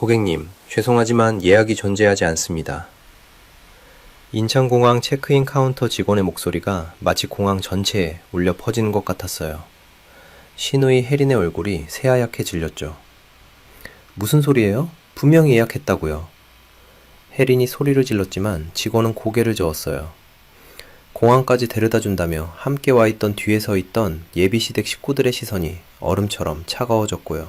고객님, 죄송하지만 예약이 존재하지 않습니다. 인천공항 체크인 카운터 직원의 목소리가 마치 공항 전체에 울려 퍼지는 것 같았어요. 신우이 혜린의 얼굴이 새하얗게 질렸죠. 무슨 소리예요? 분명히 예약했다고요. 혜린이 소리를 질렀지만 직원은 고개를 저었어요. 공항까지 데려다 준다며 함께 와 있던 뒤에 서 있던 예비시댁 식구들의 시선이 얼음처럼 차가워졌고요.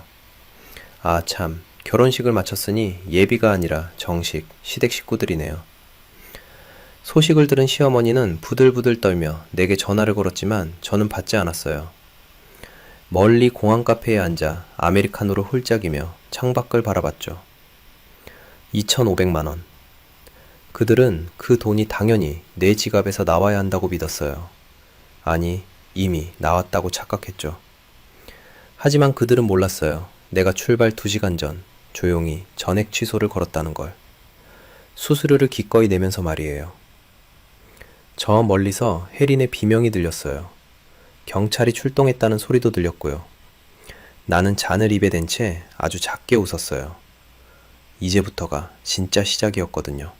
아 참, 결혼식을 마쳤으니 예비가 아니라 정식, 시댁 식구들이네요. 소식을 들은 시어머니는 부들부들 떨며 내게 전화를 걸었지만 저는 받지 않았어요. 멀리 공항 카페에 앉아 아메리카노를 홀짝이며 창밖을 바라봤죠. 2,500만 원. 그들은 그 돈이 당연히 내 지갑에서 나와야 한다고 믿었어요. 아니, 이미 나왔다고 착각했죠. 하지만 그들은 몰랐어요. 내가 출발 2시간 전 조용히 전액 취소를 걸었다는 걸. 수수료를 기꺼이 내면서 말이에요. 저 멀리서 혜린의 비명이 들렸어요. 경찰이 출동했다는 소리도 들렸고요. 나는 잔을 입에 댄 채 아주 작게 웃었어요. 이제부터가 진짜 시작이었거든요.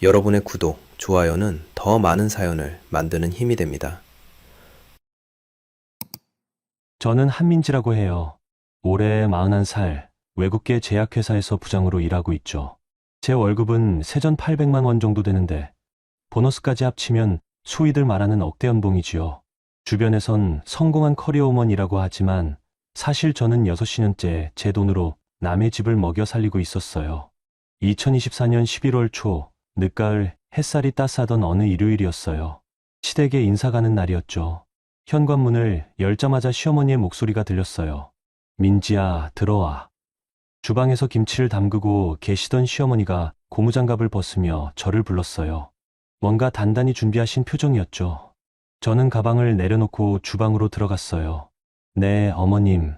여러분의 구독, 좋아요는 더 많은 사연을 만드는 힘이 됩니다. 저는 한민지라고 해요. 올해 41살, 외국계 제약회사에서 부장으로 일하고 있죠. 제 월급은 세전 800만 원 정도 되는데 보너스까지 합치면 소위들 말하는 억대 연봉이지요. 주변에선 성공한 커리어우먼이라고 하지만 사실 저는 6년째 제 돈으로 남의 집을 먹여 살리고 있었어요. 2024년 11월 초 늦가을 햇살이 따스하던 어느 일요일이었어요. 시댁에 인사 가는 날이었죠. 현관문을 열자마자 시어머니의 목소리가 들렸어요. 민지야, 들어와. 주방에서 김치를 담그고 계시던 시어머니가 고무장갑을 벗으며 저를 불렀어요. 뭔가 단단히 준비하신 표정이었죠. 저는 가방을 내려놓고 주방으로 들어갔어요. 네, 어머님.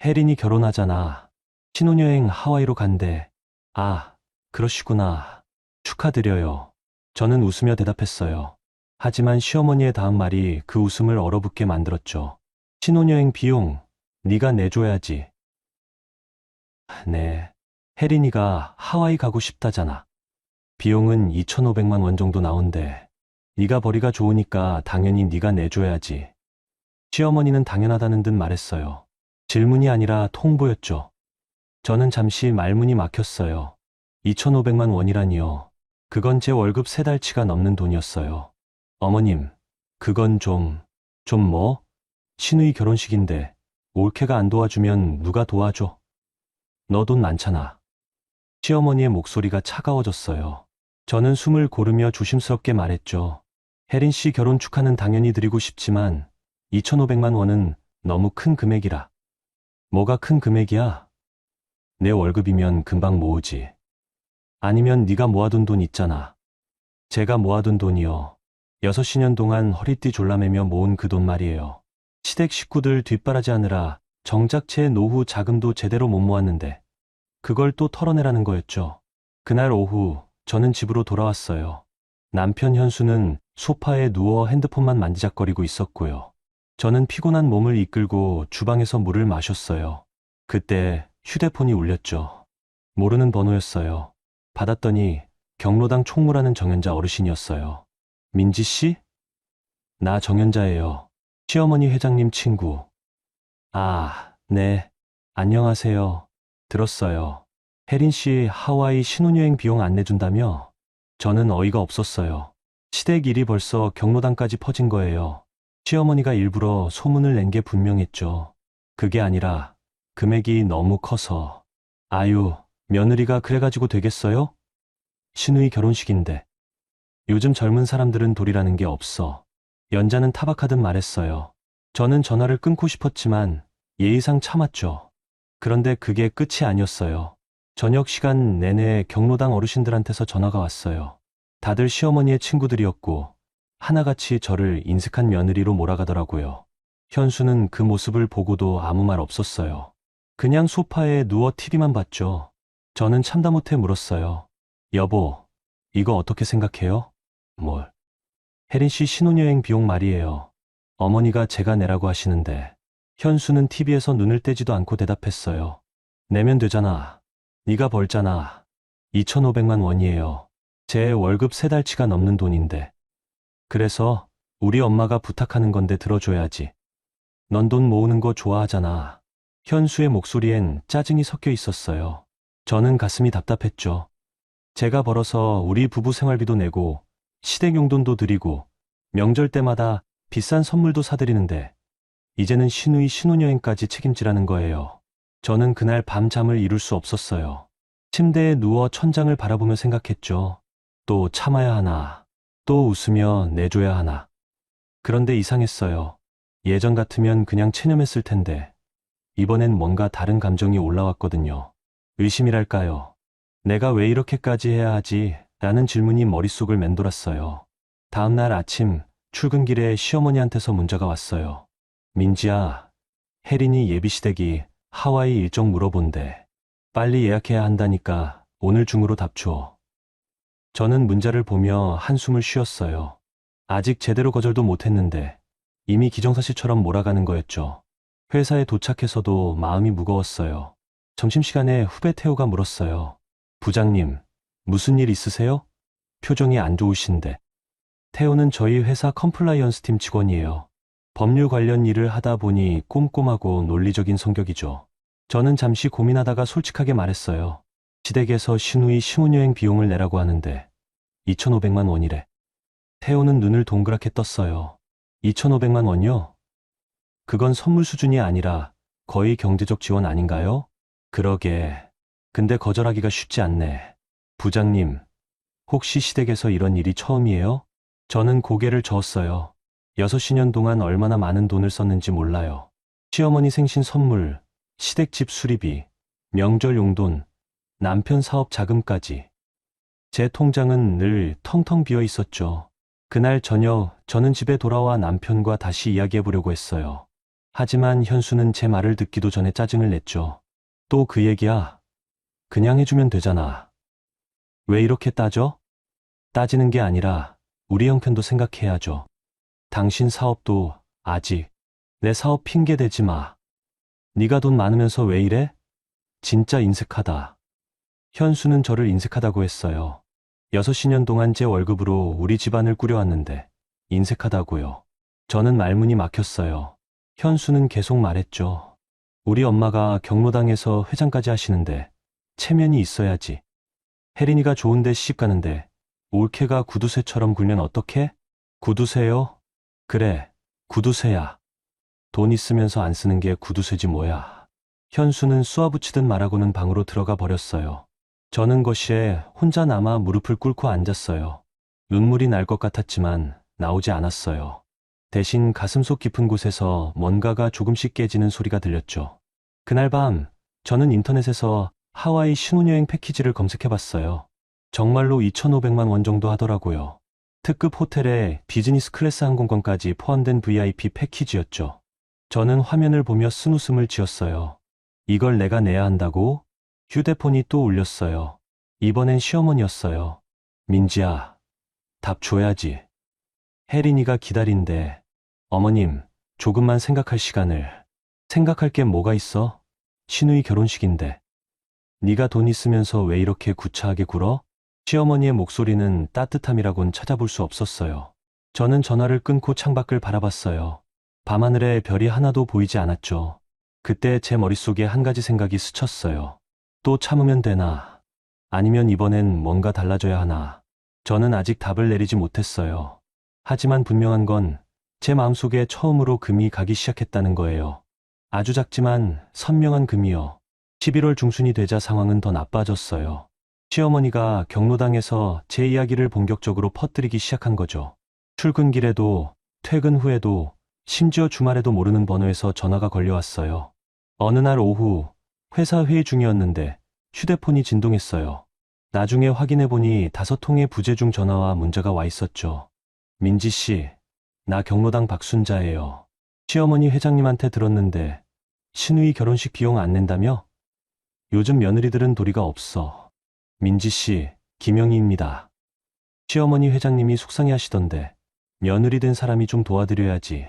혜린이 결혼하잖아. 신혼여행 하와이로 간대. 아, 그러시구나. 축하드려요. 저는 웃으며 대답했어요. 하지만 시어머니의 다음 말이 그 웃음을 얼어붙게 만들었죠. 신혼여행 비용, 네가 내줘야지. 네, 혜린이가 하와이 가고 싶다잖아. 비용은 2,500만 원 정도 나온대. 네가 벌이가 좋으니까 당연히 네가 내줘야지. 시어머니는 당연하다는 듯 말했어요. 질문이 아니라 통보였죠. 저는 잠시 말문이 막혔어요. 2,500만 원이라니요. 그건 제 월급 3달치가 넘는 돈이었어요. 어머님, 그건 좀 뭐? 신우이 결혼식인데 올케가 안 도와주면 누가 도와줘? 너 돈 많잖아. 시어머니의 목소리가 차가워졌어요. 저는 숨을 고르며 조심스럽게 말했죠. 혜린 씨 결혼 축하는 당연히 드리고 싶지만 2,500만 원은 너무 큰 금액이라. 뭐가 큰 금액이야? 내 월급이면 금방 모으지. 아니면 네가 모아둔 돈 있잖아. 제가 모아둔 돈이요. 6년 동안 허리띠 졸라매며 모은 그 돈 말이에요. 시댁 식구들 뒷바라지하느라 정작 제 노후 자금도 제대로 못 모았는데 그걸 또 털어내라는 거였죠. 그날 오후 저는 집으로 돌아왔어요. 남편 현수는 소파에 누워 핸드폰만 만지작거리고 있었고요. 저는 피곤한 몸을 이끌고 주방에서 물을 마셨어요. 그때 휴대폰이 울렸죠. 모르는 번호였어요. 받았더니 경로당 총무라는 정연자 어르신이었어요. 민지 씨? 나 정연자예요. 시어머니 회장님 친구. 아, 네. 안녕하세요. 들었어요. 혜린 씨 하와이 신혼여행 비용 안 내준다며? 저는 어이가 없었어요. 시댁 일이 벌써 경로당까지 퍼진 거예요. 시어머니가 일부러 소문을 낸 게 분명했죠. 그게 아니라 금액이 너무 커서. 아유, 며느리가 그래가지고 되겠어요? 신우이 결혼식인데. 요즘 젊은 사람들은 도리라는 게 없어. 연자는 타박하듯 말했어요. 저는 전화를 끊고 싶었지만 예의상 참았죠. 그런데 그게 끝이 아니었어요. 저녁 시간 내내 경로당 어르신들한테서 전화가 왔어요. 다들 시어머니의 친구들이었고 하나같이 저를 인색한 며느리로 몰아가더라고요. 현수는 그 모습을 보고도 아무 말 없었어요. 그냥 소파에 누워 TV만 봤죠. 저는 참다 못해 물었어요. 여보, 이거 어떻게 생각해요? 뭘? 혜린 씨 신혼여행 비용 말이에요. 어머니가 제가 내라고 하시는데 현수는 TV에서 눈을 떼지도 않고 대답했어요. 내면 되잖아. 네가 벌잖아. 2,500만 원이에요. 제 월급 3달치가 넘는 돈인데. 그래서 우리 엄마가 부탁하는 건데 들어줘야지. 넌 돈 모으는 거 좋아하잖아. 현수의 목소리엔 짜증이 섞여 있었어요. 저는 가슴이 답답했죠. 제가 벌어서 우리 부부 생활비도 내고 시댁 용돈도 드리고 명절 때마다 비싼 선물도 사드리는데 이제는 시누이 신혼여행까지 책임지라는 거예요. 저는 그날 밤잠을 이룰 수 없었어요. 침대에 누워 천장을 바라보며 생각했죠. 또 참아야 하나, 또 웃으며 내줘야 하나. 그런데 이상했어요. 예전 같으면 그냥 체념했을 텐데 이번엔 뭔가 다른 감정이 올라왔거든요. 의심이랄까요. 내가 왜 이렇게까지 해야 하지? 라는 질문이 머릿속을 맴돌았어요. 다음 날 아침 출근길에 시어머니한테서 문자가 왔어요. 민지야, 혜린이 예비시댁이 하와이 일정 물어본대. 빨리 예약해야 한다니까 오늘 중으로 답 줘. 저는 문자를 보며 한숨을 쉬었어요. 아직 제대로 거절도 못했는데 이미 기정사실처럼 몰아가는 거였죠. 회사에 도착해서도 마음이 무거웠어요. 점심시간에 후배 태호가 물었어요. 부장님, 무슨 일 있으세요? 표정이 안 좋으신데. 태호는 저희 회사 컴플라이언스 팀 직원이에요. 법률 관련 일을 하다 보니 꼼꼼하고 논리적인 성격이죠. 저는 잠시 고민하다가 솔직하게 말했어요. 시댁에서 시누이 신혼여행 비용을 내라고 하는데 2,500만 원이래. 태호는 눈을 동그랗게 떴어요. 2,500만 원이요? 그건 선물 수준이 아니라 거의 경제적 지원 아닌가요? 그러게. 근데 거절하기가 쉽지 않네. 부장님, 혹시 시댁에서 이런 일이 처음이에요? 저는 고개를 저었어요. 6년 동안 얼마나 많은 돈을 썼는지 몰라요. 시어머니 생신 선물, 시댁 집 수리비, 명절 용돈, 남편 사업 자금까지. 제 통장은 늘 텅텅 비어 있었죠. 그날 저녁 저는 집에 돌아와 남편과 다시 이야기해보려고 했어요. 하지만 현수는 제 말을 듣기도 전에 짜증을 냈죠. 또 그 얘기야. 그냥 해주면 되잖아. 왜 이렇게 따져? 따지는 게 아니라 우리 형편도 생각해야죠. 당신 사업도 아직. 내 사업 핑계 대지 마. 네가 돈 많으면서 왜 이래? 진짜 인색하다. 현수는 저를 인색하다고 했어요. 6년 동안 제 월급으로 우리 집안을 꾸려왔는데 인색하다고요. 저는 말문이 막혔어요. 현수는 계속 말했죠. 우리 엄마가 경로당에서 회장까지 하시는데 체면이 있어야지. 혜린이가 좋은데 시집 가는데 올케가 구두쇠처럼 굴면 어떡해? 구두쇠요? 그래, 구두쇠야. 돈 있으면서 안 쓰는 게 구두쇠지 뭐야. 현수는 쏘아붙이듯 말하고는 방으로 들어가 버렸어요. 저는 거실에 혼자 남아 무릎을 꿇고 앉았어요. 눈물이 날 것 같았지만 나오지 않았어요. 대신 가슴속 깊은 곳에서 뭔가가 조금씩 깨지는 소리가 들렸죠. 그날 밤 저는 인터넷에서 하와이 신혼여행 패키지를 검색해봤어요. 정말로 2,500만 원 정도 하더라고요. 특급 호텔에 비즈니스 클래스 항공권까지 포함된 VIP 패키지였죠. 저는 화면을 보며 쓴웃음을 지었어요. 이걸 내가 내야 한다고? 휴대폰이 또 울렸어요. 이번엔 시어머니였어요. 민지야, 답 줘야지. 혜린이가 기다린대. 어머님, 조금만 생각할 시간을. 생각할 게 뭐가 있어? 시누이 결혼식인데. 네가 돈 있으면서 왜 이렇게 구차하게 굴어? 시어머니의 목소리는 따뜻함이라곤 찾아볼 수 없었어요. 저는 전화를 끊고 창밖을 바라봤어요. 밤하늘에 별이 하나도 보이지 않았죠. 그때 제 머릿속에 한 가지 생각이 스쳤어요. 또 참으면 되나? 아니면 이번엔 뭔가 달라져야 하나? 저는 아직 답을 내리지 못했어요. 하지만 분명한 건 제 마음속에 처음으로 금이 가기 시작했다는 거예요. 아주 작지만 선명한 금이요. 11월 중순이 되자 상황은 더 나빠졌어요. 시어머니가 경로당에서 제 이야기를 본격적으로 퍼뜨리기 시작한 거죠. 출근길에도, 퇴근 후에도, 심지어 주말에도 모르는 번호에서 전화가 걸려왔어요. 어느 날 오후 회사 회의 중이었는데 휴대폰이 진동했어요. 나중에 확인해보니 5통의 부재중 전화와 문자가 와 있었죠. 민지 씨, 나 경로당 박순자예요. 시어머니 회장님한테 들었는데 시누이 결혼식 비용 안 낸다며? 요즘 며느리들은 도리가 없어. 민지 씨, 김영희입니다. 시어머니 회장님이 속상해 하시던데 며느리 된 사람이 좀 도와드려야지.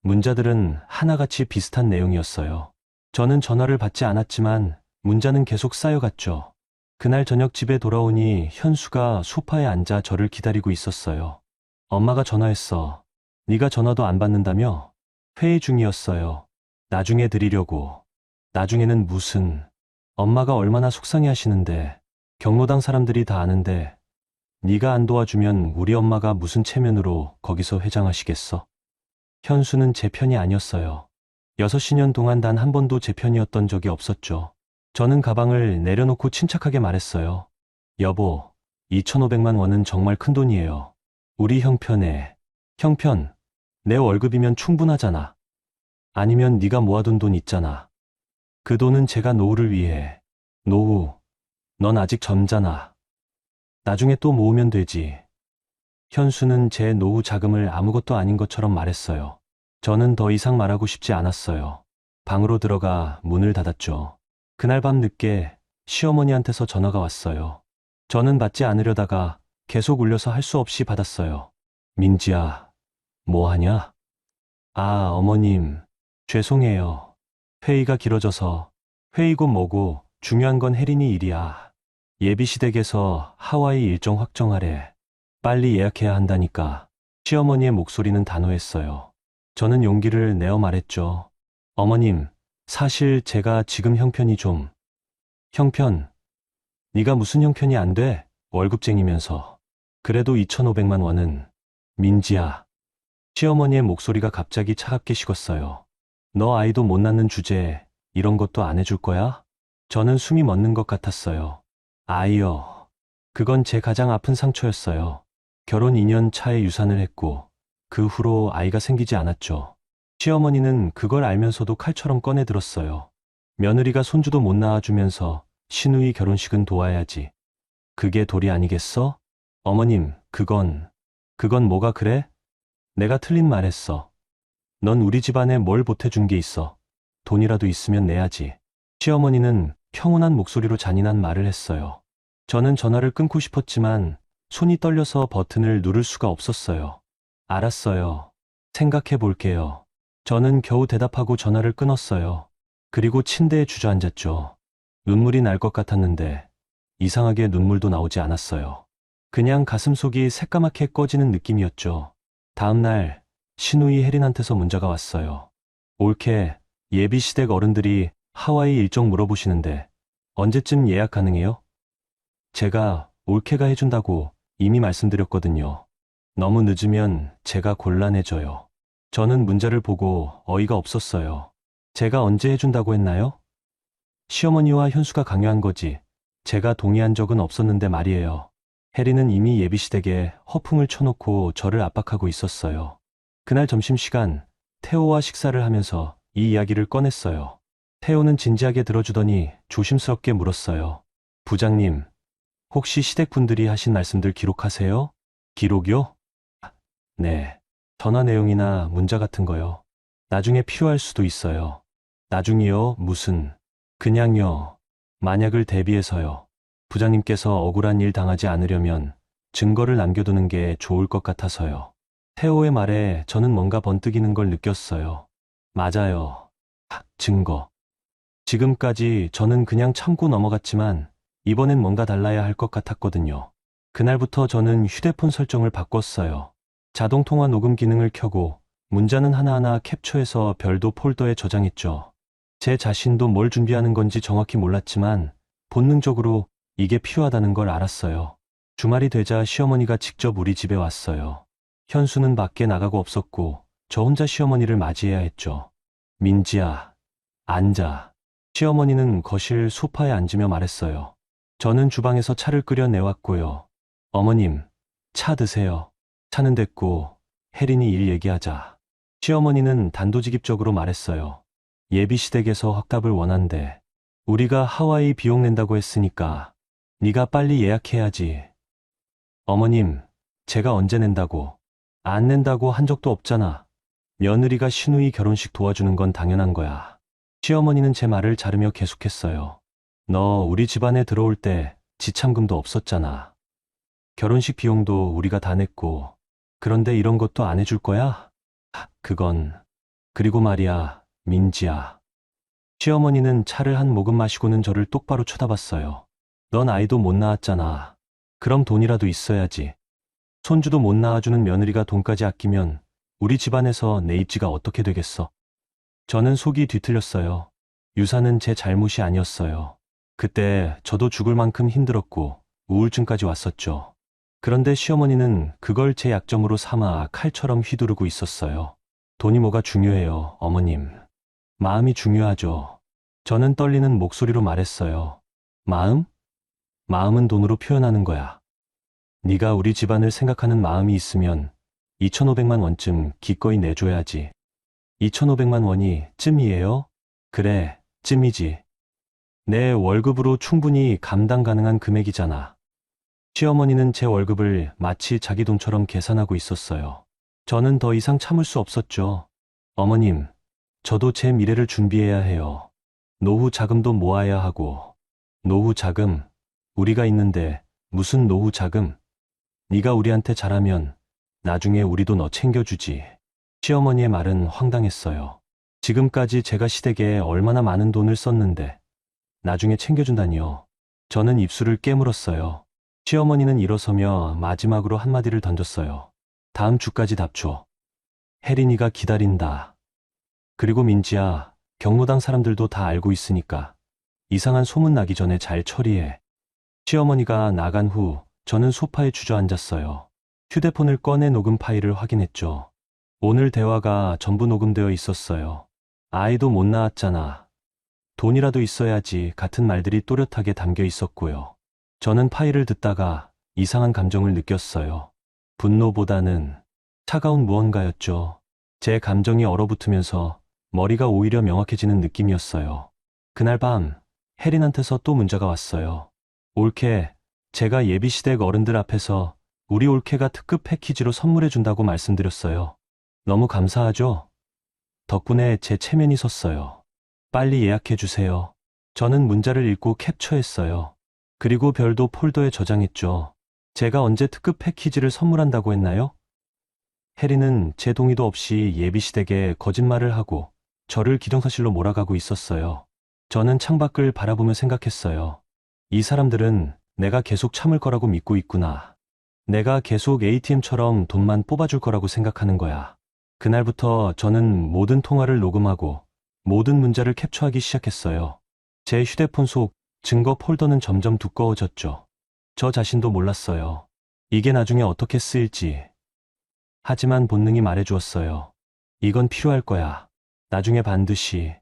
문자들은 하나같이 비슷한 내용이었어요. 저는 전화를 받지 않았지만 문자는 계속 쌓여갔죠. 그날 저녁 집에 돌아오니 현수가 소파에 앉아 저를 기다리고 있었어요. 엄마가 전화했어. 네가 전화도 안 받는다며? 회의 중이었어요. 나중에 드리려고. 나중에는 무슨. 엄마가 얼마나 속상해 하시는데. 경로당 사람들이 다 아는데. 네가 안 도와주면 우리 엄마가 무슨 체면으로 거기서 회장하시겠어? 현수는 제 편이 아니었어요. 6년 동안 단 한 번도 제 편이었던 적이 없었죠. 저는 가방을 내려놓고 침착하게 말했어요. 여보, 2,500만 원은 정말 큰 돈이에요. 우리 형편에. 형편, 내 월급이면 충분하잖아. 아니면 네가 모아둔 돈 있잖아. 그 돈은 제가 노후를 위해. 노후, 넌 아직 젊잖아. 나중에 또 모으면 되지. 현수는 제 노후 자금을 아무것도 아닌 것처럼 말했어요. 저는 더 이상 말하고 싶지 않았어요. 방으로 들어가 문을 닫았죠. 그날 밤 늦게 시어머니한테서 전화가 왔어요. 저는 받지 않으려다가 계속 울려서 할 수 없이 받았어요. 민지야, 뭐 하냐? 아, 어머님, 죄송해요. 회의가 길어져서. 회의고 뭐고 중요한 건 혜린이 일이야. 예비시댁에서 하와이 일정 확정하래. 빨리 예약해야 한다니까. 시어머니의 목소리는 단호했어요. 저는 용기를 내어 말했죠. 어머님, 사실 제가 지금 형편이 좀. 형편? 네가 무슨 형편이 안 돼? 월급쟁이면서. 그래도 2,500만 원은. 민지야. 시어머니의 목소리가 갑자기 차갑게 식었어요. 너 아이도 못 낳는 주제에 이런 것도 안 해줄 거야? 저는 숨이 멎는 것 같았어요. 아이요. 그건 제 가장 아픈 상처였어요. 결혼 2년 차에 유산을 했고 그 후로 아이가 생기지 않았죠. 시어머니는 그걸 알면서도 칼처럼 꺼내 들었어요. 며느리가 손주도 못 낳아주면서 시누이 결혼식은 도와야지. 그게 도리 아니겠어? 어머님, 그건 뭐가 그래? 내가 틀린 말 했어. 넌 우리 집안에 뭘 보태준 게 있어. 돈이라도 있으면 내야지. 시어머니는 평온한 목소리로 잔인한 말을 했어요. 저는 전화를 끊고 싶었지만 손이 떨려서 버튼을 누를 수가 없었어요. 알았어요. 생각해 볼게요. 저는 겨우 대답하고 전화를 끊었어요. 그리고 침대에 주저앉았죠. 눈물이 날 것 같았는데 이상하게 눈물도 나오지 않았어요. 그냥 가슴속이 새까맣게 꺼지는 느낌이었죠. 다음 날 시누이 혜린한테서 문자가 왔어요. 올케 예비시댁 어른들이 하와이 일정 물어보시는데 언제쯤 예약 가능해요? 제가 올케가 해준다고 이미 말씀드렸거든요. 너무 늦으면 제가 곤란해져요. 저는 문자를 보고 어이가 없었어요. 제가 언제 해준다고 했나요? 시어머니와 현수가 강요한 거지. 제가 동의한 적은 없었는데 말이에요. 혜리는 이미 예비시댁에 허풍을 쳐놓고 저를 압박하고 있었어요. 그날 점심시간 태호와 식사를 하면서 이 이야기를 꺼냈어요. 태호는 진지하게 들어주더니 조심스럽게 물었어요. 부장님, 혹시 시댁분들이 하신 말씀들 기록하세요? 기록이요? 네. 전화 내용이나 문자 같은 거요. 나중에 필요할 수도 있어요. 나중이요? 무슨? 그냥요. 만약을 대비해서요. 부장님께서 억울한 일 당하지 않으려면 증거를 남겨두는 게 좋을 것 같아서요. 태호의 말에 저는 뭔가 번뜩이는 걸 느꼈어요. 맞아요. 증거. 지금까지 저는 그냥 참고 넘어갔지만 이번엔 뭔가 달라야 할 것 같았거든요. 그날부터 저는 휴대폰 설정을 바꿨어요. 자동 통화 녹음 기능을 켜고 문자는 하나하나 캡처해서 별도 폴더에 저장했죠. 제 자신도 뭘 준비하는 건지 정확히 몰랐지만 본능적으로 이게 필요하다는 걸 알았어요. 주말이 되자 시어머니가 직접 우리 집에 왔어요. 현수는 밖에 나가고 없었고 저 혼자 시어머니를 맞이해야 했죠. 민지야, 앉아. 시어머니는 거실 소파에 앉으며 말했어요. 저는 주방에서 차를 끓여 내왔고요. 어머님, 차 드세요. 차는 됐고 혜린이 일 얘기하자. 시어머니는 단도직입적으로 말했어요. 예비시댁에서 확답을 원한대. 우리가 하와이 비용 낸다고 했으니까 네가 빨리 예약해야지. 어머님, 제가 언제 낸다고? 안 낸다고 한 적도 없잖아. 며느리가 시누이 결혼식 도와주는 건 당연한 거야. 시어머니는 제 말을 자르며 계속했어요. 너 우리 집안에 들어올 때 지참금도 없었잖아. 결혼식 비용도 우리가 다 냈고 그런데 이런 것도 안 해줄 거야? 그건. 그리고 말이야, 민지야. 시어머니는 차를 한 모금 마시고는 저를 똑바로 쳐다봤어요. 넌 아이도 못 낳았잖아. 그럼 돈이라도 있어야지. 손주도 못 낳아주는 며느리가 돈까지 아끼면 우리 집안에서 내 입지가 어떻게 되겠어? 저는 속이 뒤틀렸어요. 유산은 제 잘못이 아니었어요. 그때 저도 죽을 만큼 힘들었고 우울증까지 왔었죠. 그런데 시어머니는 그걸 제 약점으로 삼아 칼처럼 휘두르고 있었어요. 돈이 뭐가 중요해요, 어머님. 마음이 중요하죠. 저는 떨리는 목소리로 말했어요. 마음? 마음은 돈으로 표현하는 거야. 네가 우리 집안을 생각하는 마음이 있으면 2,500만 원쯤 기꺼이 내줘야지. 2,500만 원이 쯤이에요? 그래, 쯤이지. 내 월급으로 충분히 감당 가능한 금액이잖아. 시어머니는 제 월급을 마치 자기 돈처럼 계산하고 있었어요. 저는 더 이상 참을 수 없었죠. 어머님, 저도 제 미래를 준비해야 해요. 노후 자금도 모아야 하고. 노후 자금? 우리가 있는데 무슨 노후 자금? 네가 우리한테 잘하면 나중에 우리도 너 챙겨주지. 시어머니의 말은 황당했어요. 지금까지 제가 시댁에 얼마나 많은 돈을 썼는데 나중에 챙겨준다니요. 저는 입술을 깨물었어요. 시어머니는 일어서며 마지막으로 한마디를 던졌어요. 다음 주까지 답줘. 혜린이가 기다린다. 그리고 민지야, 경로당 사람들도 다 알고 있으니까 이상한 소문 나기 전에 잘 처리해. 시어머니가 나간 후 저는 소파에 주저앉았어요. 휴대폰을 꺼내 녹음 파일을 확인했죠. 오늘 대화가 전부 녹음되어 있었어요. 아이도 못 낳았잖아. 돈이라도 있어야지 같은 말들이 또렷하게 담겨 있었고요. 저는 파일을 듣다가 이상한 감정을 느꼈어요. 분노보다는 차가운 무언가였죠. 제 감정이 얼어붙으면서 머리가 오히려 명확해지는 느낌이었어요. 그날 밤 혜린한테서 또 문자가 왔어요. 올케, 제가 예비시댁 어른들 앞에서 우리 올케가 특급 패키지로 선물해준다고 말씀드렸어요. 너무 감사하죠? 덕분에 제 체면이 섰어요. 빨리 예약해주세요. 저는 문자를 읽고 캡처했어요. 그리고 별도 폴더에 저장했죠. 제가 언제 특급 패키지를 선물한다고 했나요? 혜린은 제 동의도 없이 예비시댁에 거짓말을 하고 저를 기정사실로 몰아가고 있었어요. 저는 창밖을 바라보며 생각했어요. 이 사람들은 내가 계속 참을 거라고 믿고 있구나. 내가 계속 ATM처럼 돈만 뽑아줄 거라고 생각하는 거야. 그날부터 저는 모든 통화를 녹음하고 모든 문자를 캡처하기 시작했어요. 제 휴대폰 속 증거 폴더는 점점 두꺼워졌죠. 저 자신도 몰랐어요. 이게 나중에 어떻게 쓰일지. 하지만 본능이 말해주었어요. 이건 필요할 거야. 나중에 반드시.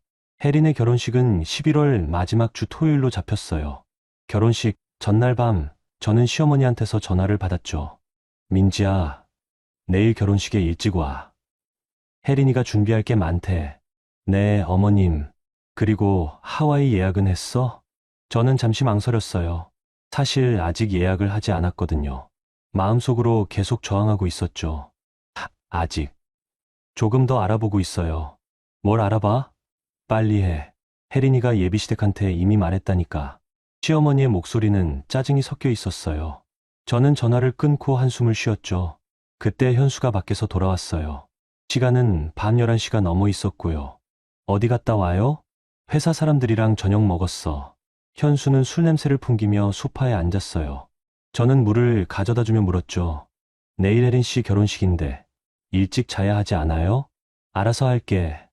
혜린의 결혼식은 11월 마지막 주 토요일로 잡혔어요. 결혼식 전날 밤 저는 시어머니한테서 전화를 받았죠. 민지야, 내일 결혼식에 일찍 와. 혜린이가 준비할 게 많대. 네, 어머님. 그리고 하와이 예약은 했어? 저는 잠시 망설였어요. 사실 아직 예약을 하지 않았거든요. 마음속으로 계속 저항하고 있었죠. 아직. 조금 더 알아보고 있어요. 뭘 알아봐? 빨리 해. 혜린이가 예비시댁한테 이미 말했다니까. 시어머니의 목소리는 짜증이 섞여 있었어요. 저는 전화를 끊고 한숨을 쉬었죠. 그때 현수가 밖에서 돌아왔어요. 시간은 밤 11시가 넘어 있었고요. 어디 갔다 와요? 회사 사람들이랑 저녁 먹었어. 현수는 술 냄새를 풍기며 소파에 앉았어요. 저는 물을 가져다 주며 물었죠. 내일 혜린 씨 결혼식인데 일찍 자야 하지 않아요? 알아서 할게.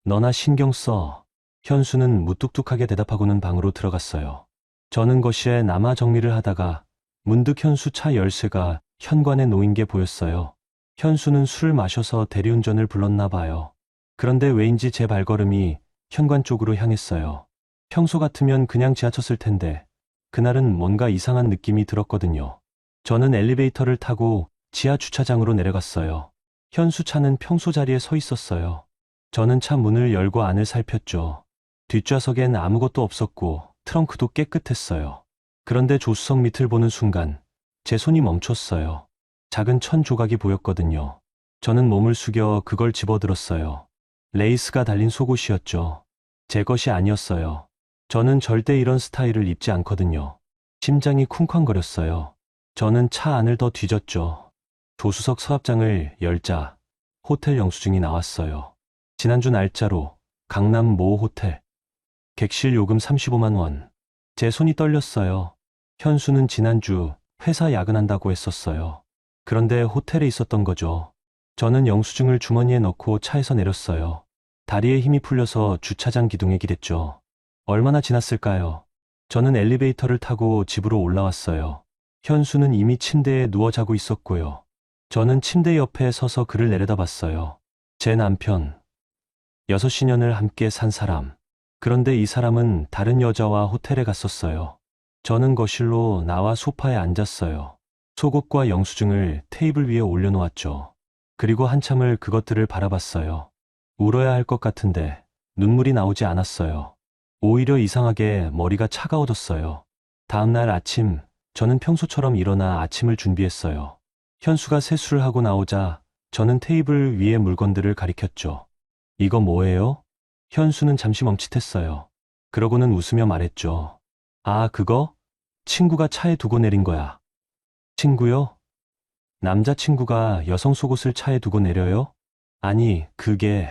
너나 신경 써. 현수는 무뚝뚝하게 대답하고는 방으로 들어갔어요. 저는 거실에 남아 정리를 하다가 문득 현수 차 열쇠가 현관에 놓인 게 보였어요. 현수는 술을 마셔서 대리운전을 불렀나 봐요. 그런데 왜인지 제 발걸음이 현관 쪽으로 향했어요. 평소 같으면 그냥 지나쳤을 텐데 그날은 뭔가 이상한 느낌이 들었거든요. 저는 엘리베이터를 타고 지하 주차장으로 내려갔어요. 현수 차는 평소 자리에 서 있었어요. 저는 차 문을 열고 안을 살폈죠. 뒷좌석엔 아무것도 없었고 트렁크도 깨끗했어요. 그런데 조수석 밑을 보는 순간 제 손이 멈췄어요. 작은 천 조각이 보였거든요. 저는 몸을 숙여 그걸 집어들었어요. 레이스가 달린 속옷이었죠. 제 것이 아니었어요. 저는 절대 이런 스타일을 입지 않거든요. 심장이 쿵쾅거렸어요. 저는 차 안을 더 뒤졌죠. 조수석 서랍장을 열자 호텔 영수증이 나왔어요. 지난주 날짜로 강남 모 호텔. 객실 요금 35만 원. 제 손이 떨렸어요. 현수는 지난주 회사 야근한다고 했었어요. 그런데 호텔에 있었던 거죠. 저는 영수증을 주머니에 넣고 차에서 내렸어요. 다리에 힘이 풀려서 주차장 기둥에 기댔죠. 얼마나 지났을까요? 저는 엘리베이터를 타고 집으로 올라왔어요. 현수는 이미 침대에 누워 자고 있었고요. 저는 침대 옆에 서서 그를 내려다봤어요. 제 남편. 6시년을 함께 산 사람. 그런데 이 사람은 다른 여자와 호텔에 갔었어요. 저는 거실로 나와 소파에 앉았어요. 속옷과 영수증을 테이블 위에 올려놓았죠. 그리고 한참을 그것들을 바라봤어요. 울어야 할 것 같은데 눈물이 나오지 않았어요. 오히려 이상하게 머리가 차가워졌어요. 다음날 아침, 저는 평소처럼 일어나 아침을 준비했어요. 현수가 세수를 하고 나오자 저는 테이블 위의 물건들을 가리켰죠. 이거 뭐예요? 현수는 잠시 멈칫했어요. 그러고는 웃으며 말했죠. 아, 그거? 친구가 차에 두고 내린 거야. 친구요? 남자친구가 여성 속옷을 차에 두고 내려요? 아니, 그게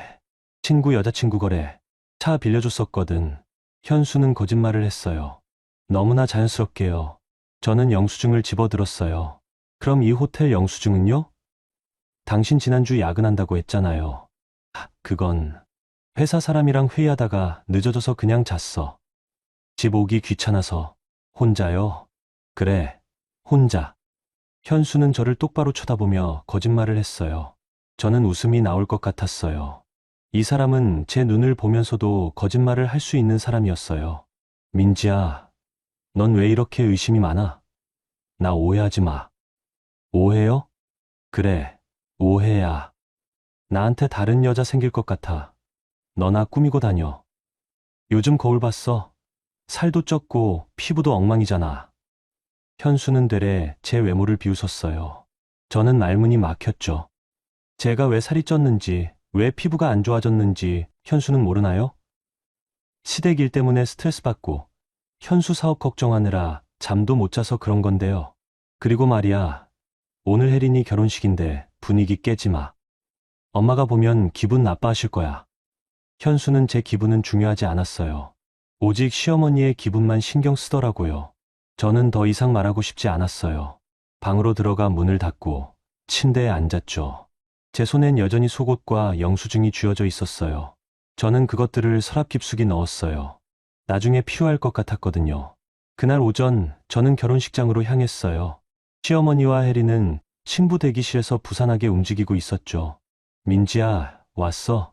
친구 여자친구 거래. 차 빌려줬었거든. 현수는 거짓말을 했어요. 너무나 자연스럽게요. 저는 영수증을 집어들었어요. 그럼 이 호텔 영수증은요? 당신 지난주 야근한다고 했잖아요. 그건 회사 사람이랑 회의하다가 늦어져서 그냥 잤어. 집 오기 귀찮아서. 혼자요? 그래, 혼자. 현수는 저를 똑바로 쳐다보며 거짓말을 했어요. 저는 웃음이 나올 것 같았어요. 이 사람은 제 눈을 보면서도 거짓말을 할 수 있는 사람이었어요. 민지야, 넌 왜 이렇게 의심이 많아? 나 오해하지 마. 오해요? 그래, 오해야. 나한테 다른 여자 생길 것 같아. 너나 꾸미고 다녀. 요즘 거울 봤어? 살도 쪘고 피부도 엉망이잖아. 현수는 되레 제 외모를 비웃었어요. 저는 말문이 막혔죠. 제가 왜 살이 쪘는지, 왜 피부가 안 좋아졌는지 현수는 모르나요? 시댁 일 때문에 스트레스 받고 현수 사업 걱정하느라 잠도 못 자서 그런 건데요. 그리고 말이야, 오늘 혜린이 결혼식인데 분위기 깨지 마. 엄마가 보면 기분 나빠하실 거야. 현수는 제 기분은 중요하지 않았어요. 오직 시어머니의 기분만 신경 쓰더라고요. 저는 더 이상 말하고 싶지 않았어요. 방으로 들어가 문을 닫고 침대에 앉았죠. 제 손엔 여전히 속옷과 영수증이 쥐어져 있었어요. 저는 그것들을 서랍 깊숙이 넣었어요. 나중에 필요할 것 같았거든요. 그날 오전 저는 결혼식장으로 향했어요. 시어머니와 혜리는 신부 대기실에서 부산하게 움직이고 있었죠. 민지야, 왔어?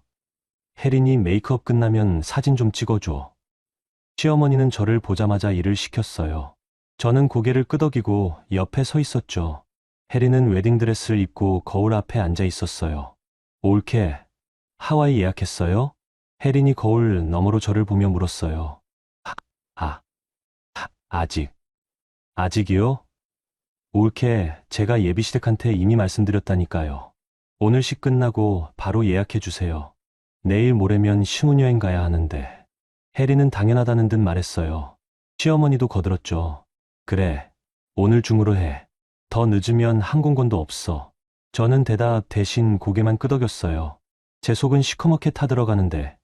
혜린이 메이크업 끝나면 사진 좀 찍어줘. 시어머니는 저를 보자마자 일을 시켰어요. 저는 고개를 끄덕이고 옆에 서 있었죠. 혜린은 웨딩드레스를 입고 거울 앞에 앉아 있었어요. 올케, 하와이 예약했어요? 혜린이 거울 너머로 저를 보며 물었어요. 아, 아직. 아직이요? 올케, 제가 예비시댁한테 이미 말씀드렸다니까요. 오늘씩 끝나고 바로 예약해 주세요. 내일 모레면 신혼여행 가야 하는데. 혜린은 당연하다는 듯 말했어요. 시어머니도 거들었죠. 그래, 오늘 중으로 해. 더 늦으면 항공권도 없어. 저는 대답 대신 고개만 끄덕였어요. 제 속은 시커멓게 타들어가는데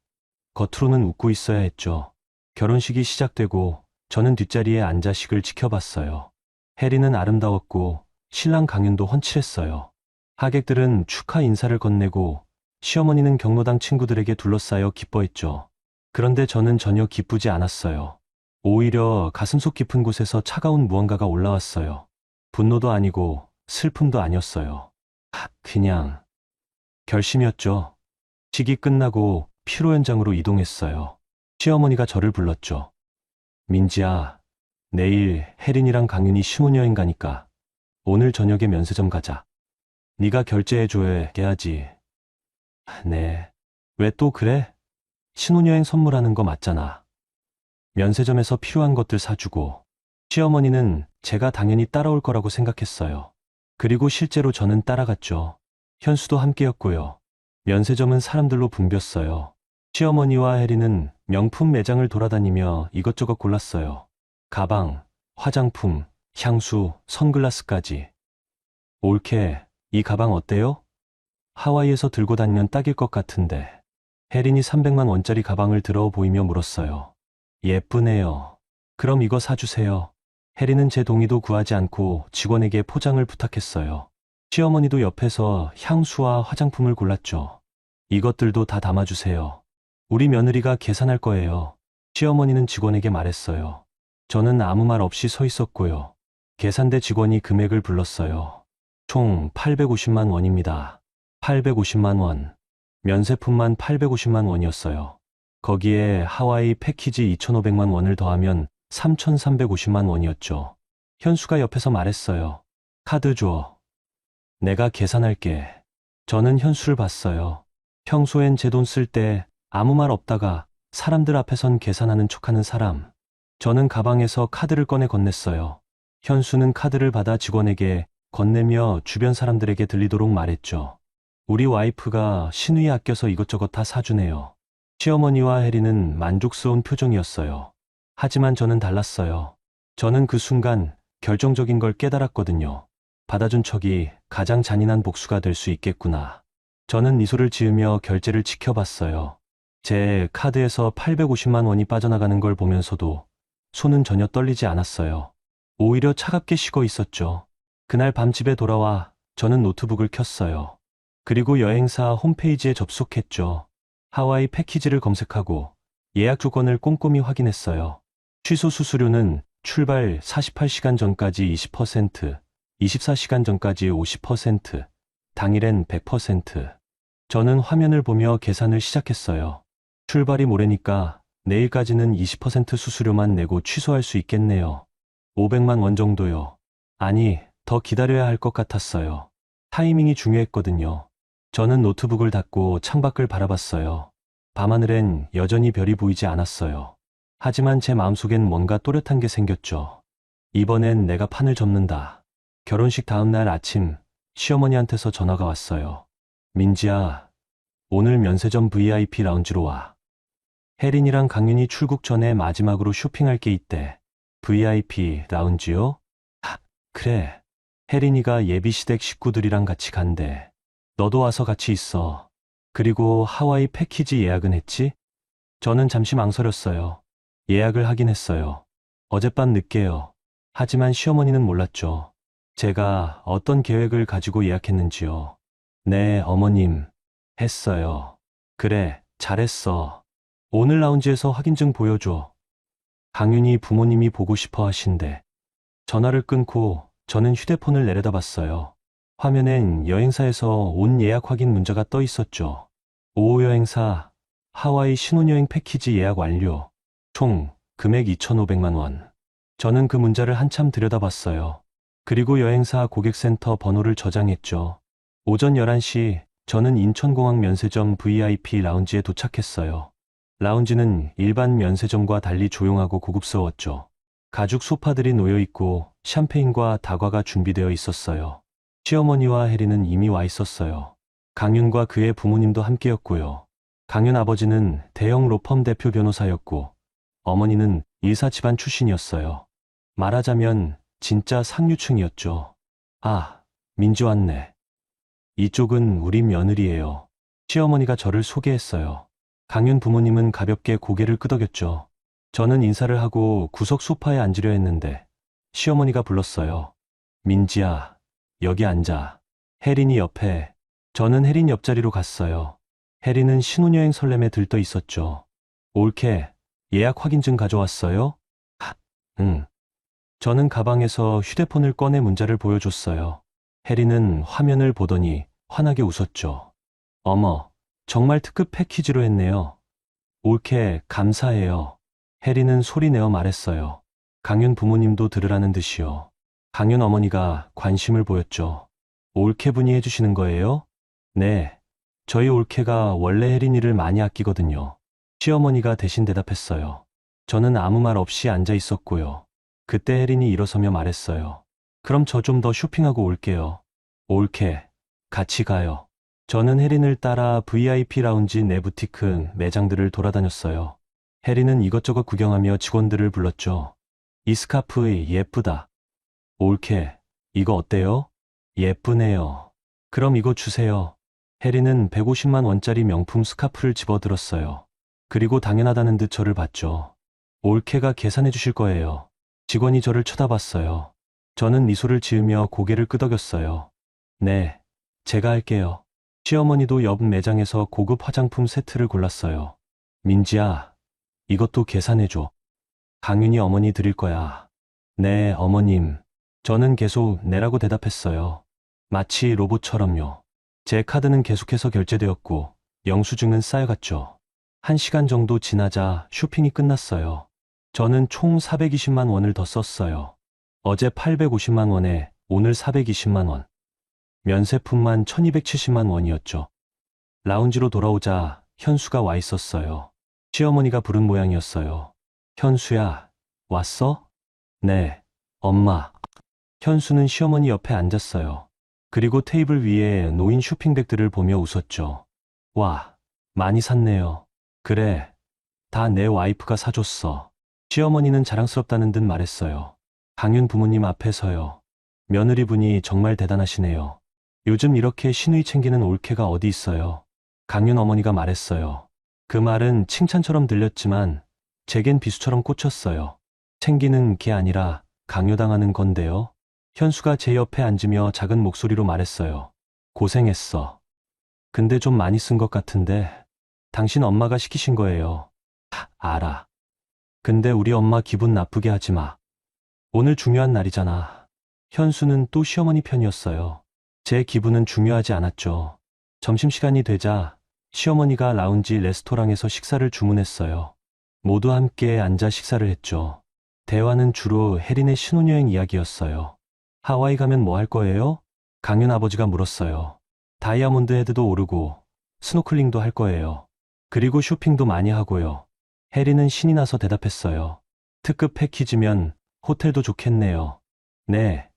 겉으로는 웃고 있어야 했죠. 결혼식이 시작되고 저는 뒷자리에 앉아 식을 지켜봤어요. 혜린은 아름다웠고 신랑 강윤도 훤칠했어요. 하객들은 축하 인사를 건네고 시어머니는 경로당 친구들에게 둘러싸여 기뻐했죠. 그런데 저는 전혀 기쁘지 않았어요. 오히려 가슴속 깊은 곳에서 차가운 무언가가 올라왔어요. 분노도 아니고 슬픔도 아니었어요. 그냥 결심이었죠. 식이 끝나고 피로 현장으로 이동했어요. 시어머니가 저를 불렀죠. 민지야, 내일 혜린이랑 강윤이 신혼여행 가니까 오늘 저녁에 면세점 가자. 네가 결제해줘야 해야지. 네. 왜 또 그래? 신혼여행 선물하는 거 맞잖아. 면세점에서 필요한 것들 사주고. 시어머니는 제가 당연히 따라올 거라고 생각했어요. 그리고 실제로 저는 따라갔죠. 현수도 함께였고요. 면세점은 사람들로 붐볐어요. 시어머니와 혜리는 명품 매장을 돌아다니며 이것저것 골랐어요. 가방, 화장품, 향수, 선글라스까지. 올케, 이 가방 어때요? 하와이에서 들고 다니면 딱일 것 같은데. 혜린이 300만 원짜리 가방을 들어 보이며 물었어요. 예쁘네요. 그럼 이거 사주세요. 혜리는 제 동의도 구하지 않고 직원에게 포장을 부탁했어요. 시어머니도 옆에서 향수와 화장품을 골랐죠. 이것들도 다 담아주세요. 우리 며느리가 계산할 거예요. 시어머니는 직원에게 말했어요. 저는 아무 말 없이 서 있었고요. 계산대 직원이 금액을 불렀어요. 총 850만 원입니다. 850만 원. 면세품만 850만 원이었어요. 거기에 하와이 패키지 2,500만 원을 더하면 3,350만 원이었죠. 현수가 옆에서 말했어요. 카드 줘. 내가 계산할게. 저는 현수를 봤어요. 평소엔 제 돈 쓸 때 아무 말 없다가 사람들 앞에선 계산하는 척하는 사람. 저는 가방에서 카드를 꺼내 건넸어요. 현수는 카드를 받아 직원에게 건네며 주변 사람들에게 들리도록 말했죠. 우리 와이프가 신우이 아껴서 이것저것 다 사주네요. 시어머니와 혜리는 만족스러운 표정이었어요. 하지만 저는 달랐어요. 저는 그 순간 결정적인 걸 깨달았거든요. 받아준 척이 가장 잔인한 복수가 될 수 있겠구나. 저는 미소를 지으며 결제를 지켜봤어요. 제 카드에서 850만 원이 빠져나가는 걸 보면서도 손은 전혀 떨리지 않았어요. 오히려 차갑게 식어 있었죠. 그날 밤 집에 돌아와 저는 노트북을 켰어요. 그리고 여행사 홈페이지에 접속했죠. 하와이 패키지를 검색하고 예약 조건을 꼼꼼히 확인했어요. 취소 수수료는 출발 48시간 전까지 20%, 24시간 전까지 50%, 당일엔 100%. 저는 화면을 보며 계산을 시작했어요. 출발이 모레니까 내일까지는 20% 수수료만 내고 취소할 수 있겠네요. 500만 원 정도요. 아니, 더 기다려야 할 것 같았어요. 타이밍이 중요했거든요. 저는 노트북을 닫고 창밖을 바라봤어요. 밤하늘엔 여전히 별이 보이지 않았어요. 하지만 제 마음속엔 뭔가 또렷한 게 생겼죠. 이번엔 내가 판을 접는다. 결혼식 다음 날 아침 시어머니한테서 전화가 왔어요. 민지야, 오늘 면세점 VIP 라운지로 와. 혜린이랑 강윤이 출국 전에 마지막으로 쇼핑할 게 있대. VIP 라운지요? 그래. 혜린이가 예비시댁 식구들이랑 같이 간대. 너도 와서 같이 있어. 그리고 하와이 패키지 예약은 했지? 저는 잠시 망설였어요. 예약을 하긴 했어요. 어젯밤 늦게요. 하지만 시어머니는 몰랐죠. 제가 어떤 계획을 가지고 예약했는지요. 네, 어머님. 했어요. 그래, 잘했어. 오늘 라운지에서 확인증 보여줘. 강윤이 부모님이 보고 싶어 하신대. 전화를 끊고 저는 휴대폰을 내려다봤어요. 화면엔 여행사에서 온 예약 확인 문자가 떠 있었죠. 5호 여행사 하와이 신혼여행 패키지 예약 완료. 총 금액 2,500만 원. 저는 그 문자를 한참 들여다봤어요. 그리고 여행사 고객센터 번호를 저장했죠. 오전 11시 저는 인천공항 면세점 VIP 라운지에 도착했어요. 라운지는 일반 면세점과 달리 조용하고 고급스러웠죠. 가죽 소파들이 놓여 있고 샴페인과 다과가 준비되어 있었어요. 시어머니와 혜리는 이미 와 있었어요. 강윤과 그의 부모님도 함께였고요. 강윤 아버지는 대형 로펌 대표 변호사였고 어머니는 일사 집안 출신이었어요. 말하자면 진짜 상류층이었죠. 아, 민지 왔네. 이쪽은 우리 며느리예요. 시어머니가 저를 소개했어요. 강윤 부모님은 가볍게 고개를 끄덕였죠. 저는 인사를 하고 구석 소파에 앉으려 했는데 시어머니가 불렀어요. 민지야, 여기 앉아. 혜린이 옆에. 저는 혜린 옆자리로 갔어요. 혜린은 신혼여행 설렘에 들떠 있었죠. 올케, 예약 확인증 가져왔어요? 응. 저는 가방에서 휴대폰을 꺼내 문자를 보여줬어요. 혜린은 화면을 보더니 환하게 웃었죠. 어머, 정말 특급 패키지로 했네요. 올케, 감사해요. 혜린은 소리내어 말했어요. 강윤 부모님도 들으라는 듯이요. 강윤 어머니가 관심을 보였죠. 올케분이 해주시는 거예요? 네. 저희 올케가 원래 혜린이를 많이 아끼거든요. 시어머니가 대신 대답했어요. 저는 아무 말 없이 앉아 있었고요. 그때 혜린이 일어서며 말했어요. 그럼 저 좀 더 쇼핑하고 올게요. 올케, 같이 가요. 저는 혜린을 따라 VIP 라운지 내 부티크 매장들을 돌아다녔어요. 혜린은 이것저것 구경하며 직원들을 불렀죠. 이 스카프 예쁘다. 올케, 이거 어때요? 예쁘네요. 그럼 이거 주세요. 혜린은 150만 원짜리 명품 스카프를 집어들었어요. 그리고 당연하다는 듯 저를 봤죠. 올케가 계산해 주실 거예요. 직원이 저를 쳐다봤어요. 저는 미소를 지으며 고개를 끄덕였어요. 네, 제가 할게요. 시어머니도 옆 매장에서 고급 화장품 세트를 골랐어요. 민지야, 이것도 계산해줘. 강윤이 어머니 드릴 거야. 네, 어머님. 저는 계속 내라고 대답했어요. 마치 로봇처럼요. 제 카드는 계속해서 결제되었고, 영수증은 쌓여갔죠. 1시간 정도 지나자 쇼핑이 끝났어요. 저는 총 420만 원을 더 썼어요. 어제 850만 원에 오늘 420만 원. 면세품만 1270만 원이었죠. 라운지로 돌아오자 현수가 와 있었어요. 시어머니가 부른 모양이었어요. 현수야, 왔어? 네, 엄마. 현수는 시어머니 옆에 앉았어요. 그리고 테이블 위에 놓인 쇼핑백들을 보며 웃었죠. 와, 많이 샀네요. 그래, 다 내 와이프가 사줬어. 시어머니는 자랑스럽다는 듯 말했어요. 강윤 부모님 앞에서요. 며느리분이 정말 대단하시네요. 요즘 이렇게 시누이 챙기는 올케가 어디 있어요. 강윤 어머니가 말했어요. 그 말은 칭찬처럼 들렸지만 제겐 비수처럼 꽂혔어요. 챙기는 게 아니라 강요당하는 건데요. 현수가 제 옆에 앉으며 작은 목소리로 말했어요. 고생했어. 근데 좀 많이 쓴 것 같은데 당신 엄마가 시키신 거예요. 알아. 근데 우리 엄마 기분 나쁘게 하지 마. 오늘 중요한 날이잖아. 현수는 또 시어머니 편이었어요. 제 기분은 중요하지 않았죠. 점심시간이 되자 시어머니가 라운지 레스토랑에서 식사를 주문했어요. 모두 함께 앉아 식사를 했죠. 대화는 주로 혜린의 신혼여행 이야기였어요. 하와이 가면 뭐 할 거예요? 강윤 아버지가 물었어요. 다이아몬드 헤드도 오르고 스노클링도 할 거예요. 그리고 쇼핑도 많이 하고요. 혜린은 신이 나서 대답했어요. 특급 패키지면 호텔도 좋겠네요. 네.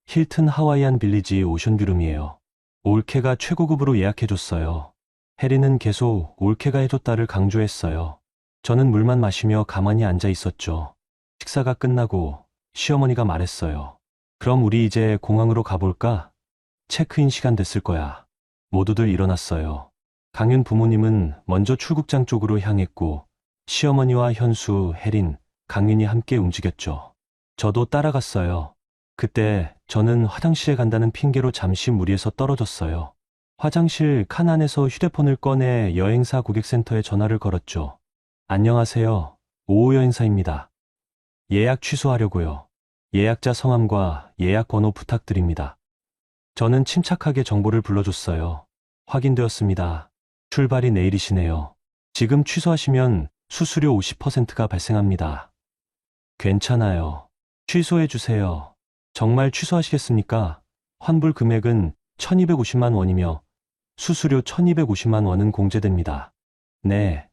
힐튼 하와이안 빌리지 오션뷰룸이에요. 올케가 최고급으로 예약해줬어요. 혜린은 계속 올케가 해줬다를 강조했어요. 저는 물만 마시며 가만히 앉아 있었죠. 식사가 끝나고 시어머니가 말했어요. 그럼 우리 이제 공항으로 가볼까? 체크인 시간 됐을 거야. 모두들 일어났어요. 강윤 부모님은 먼저 출국장 쪽으로 향했고 시어머니와 현수, 혜린, 강윤이 함께 움직였죠. 저도 따라갔어요. 그때 저는 화장실에 간다는 핑계로 잠시 무리해서 떨어졌어요. 화장실 칸 안에서 휴대폰을 꺼내 여행사 고객센터에 전화를 걸었죠. 안녕하세요. 5호 여행사입니다. 예약 취소하려고요. 예약자 성함과 예약 번호 부탁드립니다. 저는 침착하게 정보를 불러줬어요. 확인되었습니다. 출발이 내일이시네요. 지금 취소하시면 수수료 50%가 발생합니다. 괜찮아요. 취소해주세요. 정말 취소하시겠습니까? 환불 금액은 1250만 원이며 수수료 1250만 원은 공제됩니다. 네,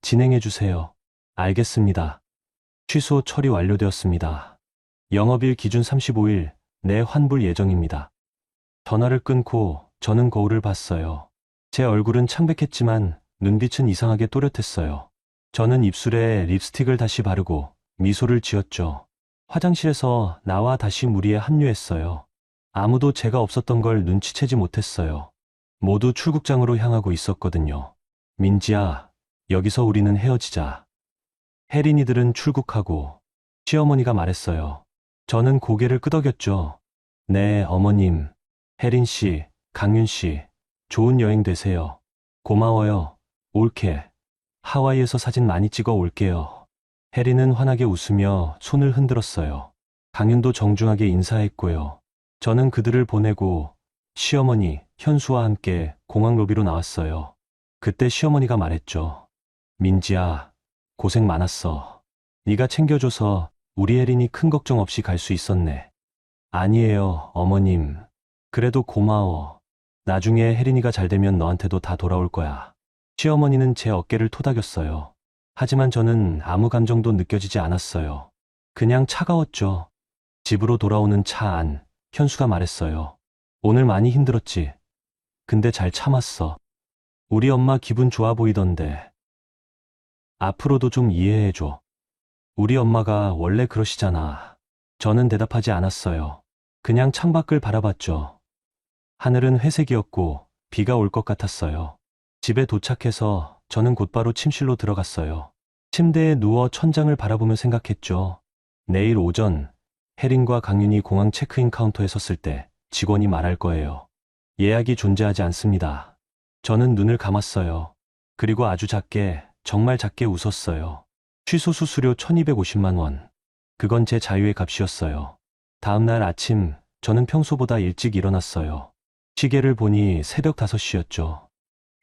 진행해주세요. 알겠습니다. 취소 처리 완료되었습니다. 영업일 기준 35일 내 환불 예정입니다. 전화를 끊고 저는 거울을 봤어요. 제 얼굴은 창백했지만 눈빛은 이상하게 또렷했어요. 저는 입술에 립스틱을 다시 바르고 미소를 지었죠. 화장실에서 나와 다시 무리에 합류했어요. 아무도 제가 없었던 걸 눈치채지 못했어요. 모두 출국장으로 향하고 있었거든요. 민지야, 여기서 우리는 헤어지자. 혜린이들은 출국하고 시어머니가 말했어요. 저는 고개를 끄덕였죠. 네, 어머님. 혜린 씨, 강윤 씨, 좋은 여행 되세요. 고마워요. 올케. 하와이에서 사진 많이 찍어 올게요. 혜린은 환하게 웃으며 손을 흔들었어요. 강윤도 정중하게 인사했고요. 저는 그들을 보내고 시어머니, 현수와 함께 공항 로비로 나왔어요. 그때 시어머니가 말했죠. 민지야, 고생 많았어. 네가 챙겨줘서 우리 혜린이 큰 걱정 없이 갈 수 있었네. 아니에요, 어머님. 그래도 고마워. 나중에 혜린이가 잘 되면 너한테도 다 돌아올 거야. 시어머니는 제 어깨를 토닥였어요. 하지만 저는 아무 감정도 느껴지지 않았어요. 그냥 차가웠죠. 집으로 돌아오는 차 안, 현수가 말했어요. 오늘 많이 힘들었지. 근데 잘 참았어. 우리 엄마 기분 좋아 보이던데. 앞으로도 좀 이해해줘. 우리 엄마가 원래 그러시잖아. 저는 대답하지 않았어요. 그냥 창밖을 바라봤죠. 하늘은 회색이었고 비가 올 것 같았어요. 집에 도착해서 저는 곧바로 침실로 들어갔어요. 침대에 누워 천장을 바라보며 생각했죠. 내일 오전 혜린과 강윤이 공항 체크인 카운터에 섰을 때 직원이 말할 거예요. 예약이 존재하지 않습니다. 저는 눈을 감았어요. 그리고 아주 작게, 정말 작게 웃었어요. 취소 수수료 1250만 원. 그건 제 자유의 값이었어요. 다음 날 아침, 저는 평소보다 일찍 일어났어요. 시계를 보니 새벽 5시였죠.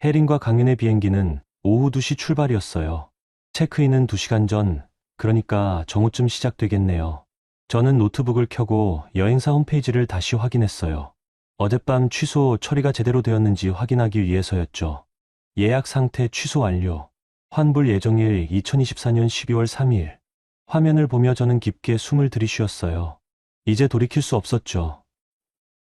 혜린과 강윤의 비행기는 오후 2시 출발이었어요. 체크인은 2시간 전, 그러니까 정오쯤 시작되겠네요. 저는 노트북을 켜고 여행사 홈페이지를 다시 확인했어요. 어젯밤 취소 처리가 제대로 되었는지 확인하기 위해서였죠. 예약 상태 취소 완료. 환불 예정일 2024년 12월 3일. 화면을 보며 저는 깊게 숨을 들이쉬었어요. 이제 돌이킬 수 없었죠.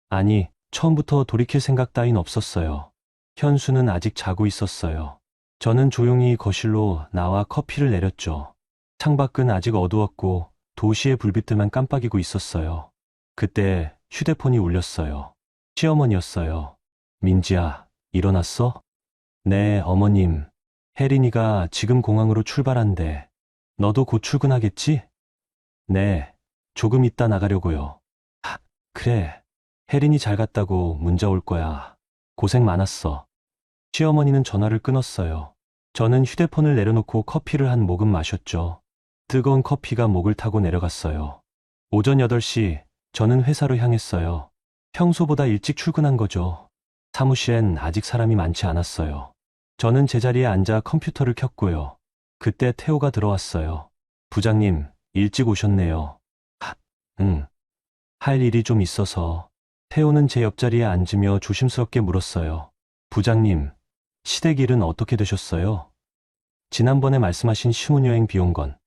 아니, 처음부터 돌이킬 생각 따윈 없었어요. 현수는 아직 자고 있었어요. 저는 조용히 거실로 나와 커피를 내렸죠. 창밖은 아직 어두웠고 도시의 불빛들만 깜빡이고 있었어요. 그때 휴대폰이 울렸어요. 시어머니였어요. 민지야, 일어났어? 네, 어머님. 혜린이가 지금 공항으로 출발한대. 너도 곧 출근하겠지? 네, 조금 이따 나가려고요. 그래. 혜린이 잘 갔다고 문자 올 거야. 고생 많았어. 시어머니는 전화를 끊었어요. 저는 휴대폰을 내려놓고 커피를 한 모금 마셨죠. 뜨거운 커피가 목을 타고 내려갔어요. 오전 8시, 저는 회사로 향했어요. 평소보다 일찍 출근한 거죠. 사무실엔 아직 사람이 많지 않았어요. 저는 제자리에 앉아 컴퓨터를 켰고요. 그때 태호가 들어왔어요. 부장님, 일찍 오셨네요. 응. 할 일이 좀 있어서. 태호는 제 옆자리에 앉으며 조심스럽게 물었어요. 부장님, 시댁 일은 어떻게 되셨어요? 지난번에 말씀하신 신혼여행 비용건.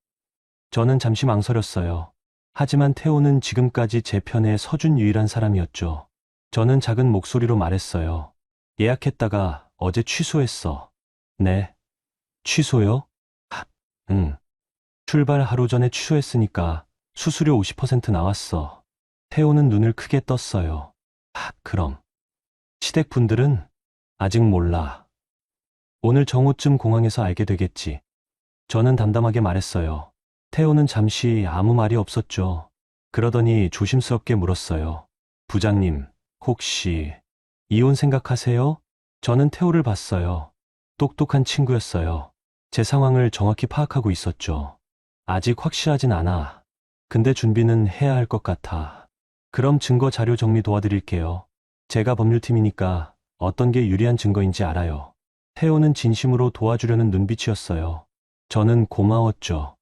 저는 잠시 망설였어요. 하지만 태호는 지금까지 제 편에 서준 유일한 사람이었죠. 저는 작은 목소리로 말했어요. 예약했다가 어제 취소했어. 네. 취소요? 응. 출발 하루 전에 취소했으니까 수수료 50% 나왔어. 태호는 눈을 크게 떴어요. 그럼. 시댁 분들은? 아직 몰라. 오늘 정오쯤 공항에서 알게 되겠지. 저는 담담하게 말했어요. 태호는 잠시 아무 말이 없었죠. 그러더니 조심스럽게 물었어요. 부장님, 혹시 이혼 생각하세요? 저는 태호를 봤어요. 똑똑한 친구였어요. 제 상황을 정확히 파악하고 있었죠. 아직 확실하진 않아. 근데 준비는 해야 할 것 같아. 그럼 증거 자료 정리 도와드릴게요. 제가 법률팀이니까 어떤 게 유리한 증거인지 알아요. 태호는 진심으로 도와주려는 눈빛이었어요. 저는 고마웠죠.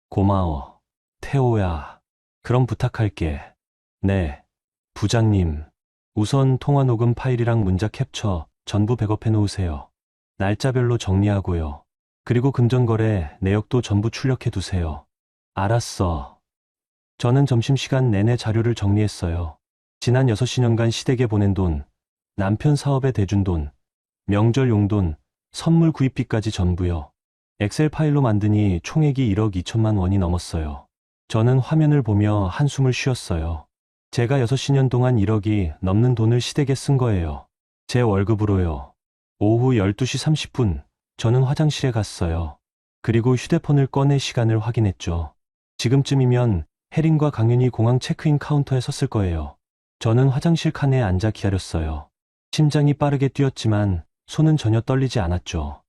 고마워. 태호야. 그럼 부탁할게. 네. 부장님. 우선 통화 녹음 파일이랑 문자 캡처 전부 백업해 놓으세요. 날짜별로 정리하고요. 그리고 금전거래 내역도 전부 출력해 두세요. 알았어. 저는 점심시간 내내 자료를 정리했어요. 지난 6년간 시댁에 보낸 돈, 남편 사업에 대준 돈, 명절 용돈, 선물 구입비까지 전부요. 엑셀 파일로 만드니 총액이 1억 2천만 원이 넘었어요. 저는 화면을 보며 한숨을 쉬었어요. 제가 6년 동안 1억이 넘는 돈을 시댁에 쓴 거예요. 제 월급으로요. 오후 12시 30분, 저는 화장실에 갔어요. 그리고 휴대폰을 꺼내 시간을 확인했죠. 지금쯤이면 혜린과 강윤이 공항 체크인 카운터에 섰을 거예요. 저는 화장실 칸에 앉아 기다렸어요. 심장이 빠르게 뛰었지만 손은 전혀 떨리지 않았죠.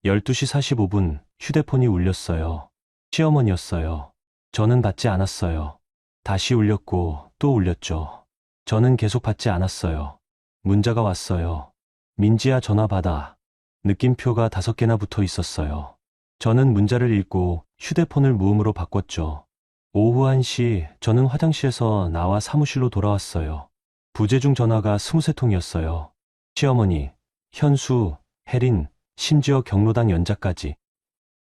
12시 45분 휴대폰이 울렸어요. 시어머니였어요. 저는 받지 않았어요. 다시 울렸고 또 울렸죠. 저는 계속 받지 않았어요. 문자가 왔어요. 민지야 전화 받아. 느낌표가 5개나 붙어 있었어요. 저는 문자를 읽고 휴대폰을 무음으로 바꿨죠. 오후 1시 저는 화장실에서 나와 사무실로 돌아왔어요. 부재중 전화가 23통이었어요. 시어머니, 현수, 혜린, 심지어 경로당 연자까지.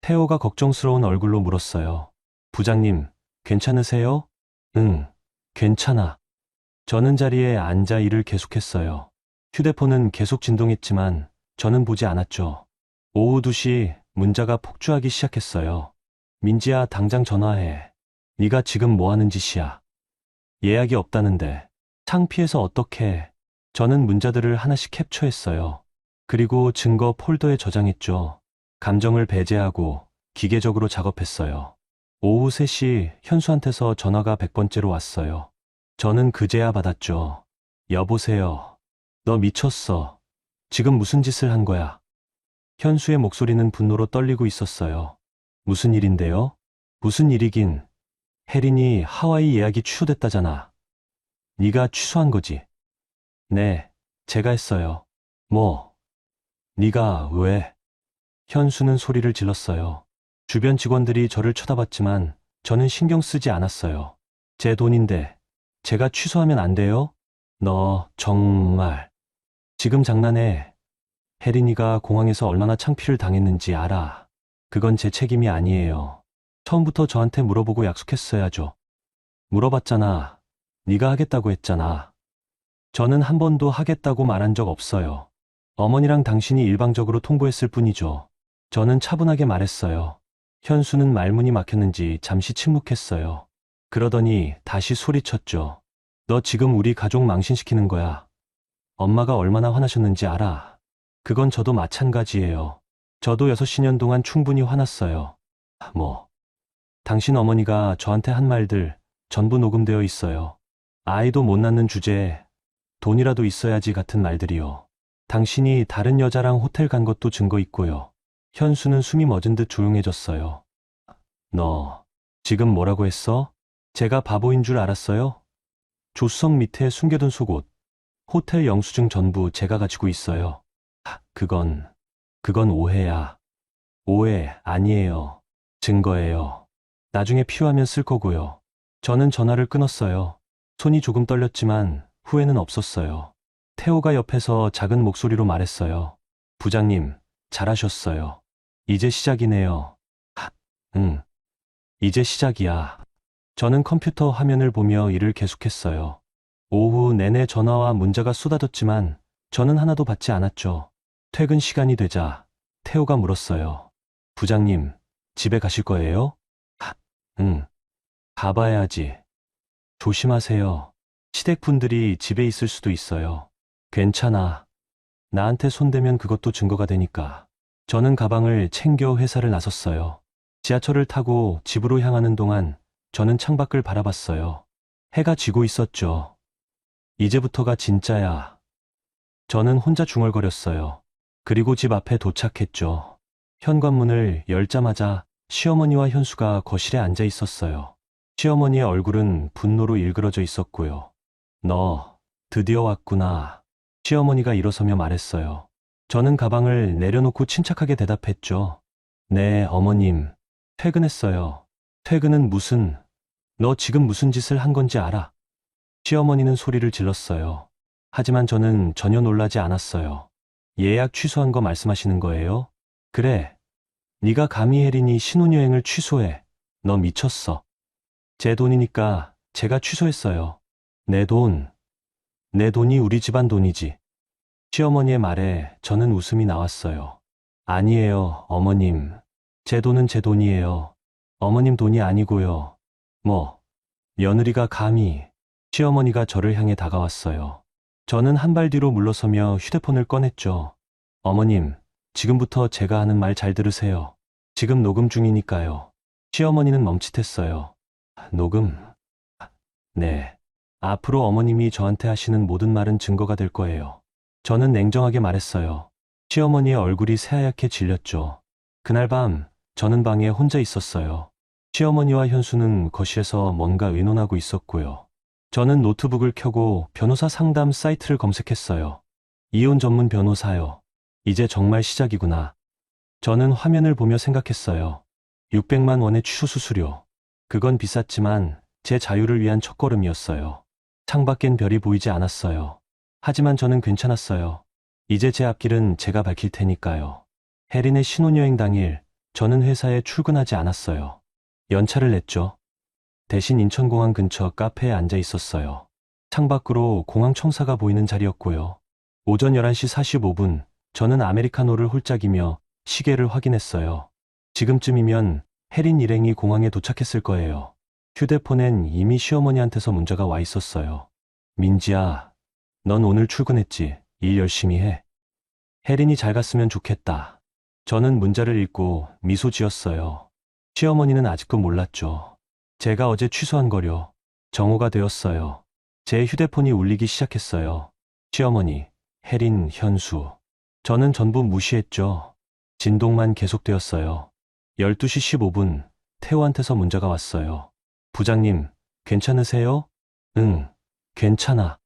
태호가 걱정스러운 얼굴로 물었어요. 부장님, 괜찮으세요? 응, 괜찮아. 저는 자리에 앉아 일을 계속했어요. 휴대폰은 계속 진동했지만 저는 보지 않았죠. 오후 2시 문자가 폭주하기 시작했어요. 민지야, 당장 전화해. 네가 지금 뭐 하는 짓이야? 예약이 없다는데. 창피해서 어떡해. 저는 문자들을 하나씩 캡처했어요. 그리고 증거 폴더에 저장했죠. 감정을 배제하고 기계적으로 작업했어요. 오후 3시 현수한테서 전화가 100번째로 왔어요. 저는 그제야 받았죠. 여보세요. 너 미쳤어. 지금 무슨 짓을 한 거야? 현수의 목소리는 분노로 떨리고 있었어요. 무슨 일인데요? 무슨 일이긴. 혜린이 하와이 예약이 취소됐다잖아. 네가 취소한 거지? 네, 제가 했어요. 뭐? 네가 왜? 현수는 소리를 질렀어요. 주변 직원들이 저를 쳐다봤지만 저는 신경 쓰지 않았어요. 제 돈인데 제가 취소하면 안 돼요? 너 정말 지금 장난해. 혜린이가 공항에서 얼마나 창피를 당했는지 알아. 그건 제 책임이 아니에요. 처음부터 저한테 물어보고 약속했어야죠. 물어봤잖아. 네가 하겠다고 했잖아. 저는 한 번도 하겠다고 말한 적 없어요. 어머니랑 당신이 일방적으로 통보했을 뿐이죠. 저는 차분하게 말했어요. 현수는 말문이 막혔는지 잠시 침묵했어요. 그러더니 다시 소리쳤죠. 너 지금 우리 가족 망신시키는 거야. 엄마가 얼마나 화나셨는지 알아. 그건 저도 마찬가지예요. 저도 6년 동안 충분히 화났어요. 뭐, 당신 어머니가 저한테 한 말들 전부 녹음되어 있어요. 아이도 못 낳는 주제에 돈이라도 있어야지 같은 말들이요. 당신이 다른 여자랑 호텔 간 것도 증거 있고요. 현수는 숨이 멎은 듯 조용해졌어요. 너 지금 뭐라고 했어? 제가 바보인 줄 알았어요? 조수석 밑에 숨겨둔 속옷, 호텔 영수증 전부 제가 가지고 있어요. 그건 오해야. 오해 아니에요. 증거예요. 나중에 필요하면 쓸 거고요. 저는 전화를 끊었어요. 손이 조금 떨렸지만 후회는 없었어요. 태호가 옆에서 작은 목소리로 말했어요. 부장님, 잘하셨어요. 이제 시작이네요. 응, 이제 시작이야. 저는 컴퓨터 화면을 보며 일을 계속했어요. 오후 내내 전화와 문자가 쏟아졌지만 저는 하나도 받지 않았죠. 퇴근 시간이 되자 태호가 물었어요. 부장님, 집에 가실 거예요? 응, 가봐야지. 조심하세요. 시댁분들이 집에 있을 수도 있어요. 괜찮아. 나한테 손대면 그것도 증거가 되니까. 저는 가방을 챙겨 회사를 나섰어요. 지하철을 타고 집으로 향하는 동안 저는 창밖을 바라봤어요. 해가 지고 있었죠. 이제부터가 진짜야. 저는 혼자 중얼거렸어요. 그리고 집 앞에 도착했죠. 현관문을 열자마자 시어머니와 현수가 거실에 앉아 있었어요. 시어머니의 얼굴은 분노로 일그러져 있었고요. 너, 드디어 왔구나. 시어머니가 일어서며 말했어요. 저는 가방을 내려놓고 침착하게 대답했죠. 네, 어머님. 퇴근했어요. 퇴근은 무슨, 너 지금 무슨 짓을 한 건지 알아? 시어머니는 소리를 질렀어요. 하지만 저는 전혀 놀라지 않았어요. 예약 취소한 거 말씀하시는 거예요? 그래. 네가 감히 혜린이 신혼여행을 취소해. 너 미쳤어. 제 돈이니까 제가 취소했어요. 내 돈. 내 돈이 우리 집안 돈이지. 시어머니의 말에 저는 웃음이 나왔어요. 아니에요, 어머님. 제 돈은 제 돈이에요. 어머님 돈이 아니고요. 뭐, 며느리가 감히. 시어머니가 저를 향해 다가왔어요. 저는 한 발 뒤로 물러서며 휴대폰을 꺼냈죠. 어머님, 지금부터 제가 하는 말 잘 들으세요. 지금 녹음 중이니까요. 시어머니는 멈칫했어요. 녹음? 네. 앞으로 어머님이 저한테 하시는 모든 말은 증거가 될 거예요. 저는 냉정하게 말했어요. 시어머니의 얼굴이 새하얗게 질렸죠. 그날 밤, 저는 방에 혼자 있었어요. 시어머니와 현수는 거실에서 뭔가 의논하고 있었고요. 저는 노트북을 켜고 변호사 상담 사이트를 검색했어요. 이혼 전문 변호사요. 이제 정말 시작이구나. 저는 화면을 보며 생각했어요. 600만 원의 취소 수수료. 그건 비쌌지만 제 자유를 위한 첫걸음이었어요. 창밖엔 별이 보이지 않았어요. 하지만 저는 괜찮았어요. 이제 제 앞길은 제가 밝힐 테니까요. 혜린의 신혼여행 당일 저는 회사에 출근하지 않았어요. 연차를 냈죠. 대신 인천공항 근처 카페에 앉아 있었어요. 창밖으로 공항 청사가 보이는 자리였고요. 오전 11시 45분 저는 아메리카노를 홀짝이며 시계를 확인했어요. 지금쯤이면 혜린 일행이 공항에 도착했을 거예요. 휴대폰엔 이미 시어머니한테서 문자가 와 있었어요. 민지야, 넌 오늘 출근했지? 일 열심히 해. 혜린이 잘 갔으면 좋겠다. 저는 문자를 읽고 미소 지었어요. 시어머니는 아직도 몰랐죠. 제가 어제 취소한 거요. 정오가 되었어요. 제 휴대폰이 울리기 시작했어요. 시어머니, 혜린, 현수. 저는 전부 무시했죠. 진동만 계속되었어요. 12시 15분, 태호한테서 문자가 왔어요. 부장님, 괜찮으세요? 응, 괜찮아.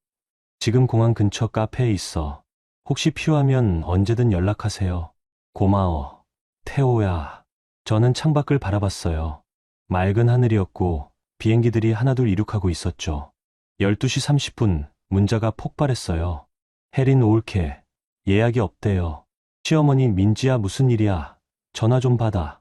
지금 공항 근처 카페에 있어. 혹시 필요하면 언제든 연락하세요. 고마워. 태호야. 저는 창밖을 바라봤어요. 맑은 하늘이었고 비행기들이 하나둘 이륙하고 있었죠. 12시 30분 문자가 폭발했어요. 혜린 올케. 예약이 없대요. 시어머니 민지야 무슨 일이야. 전화 좀 받아.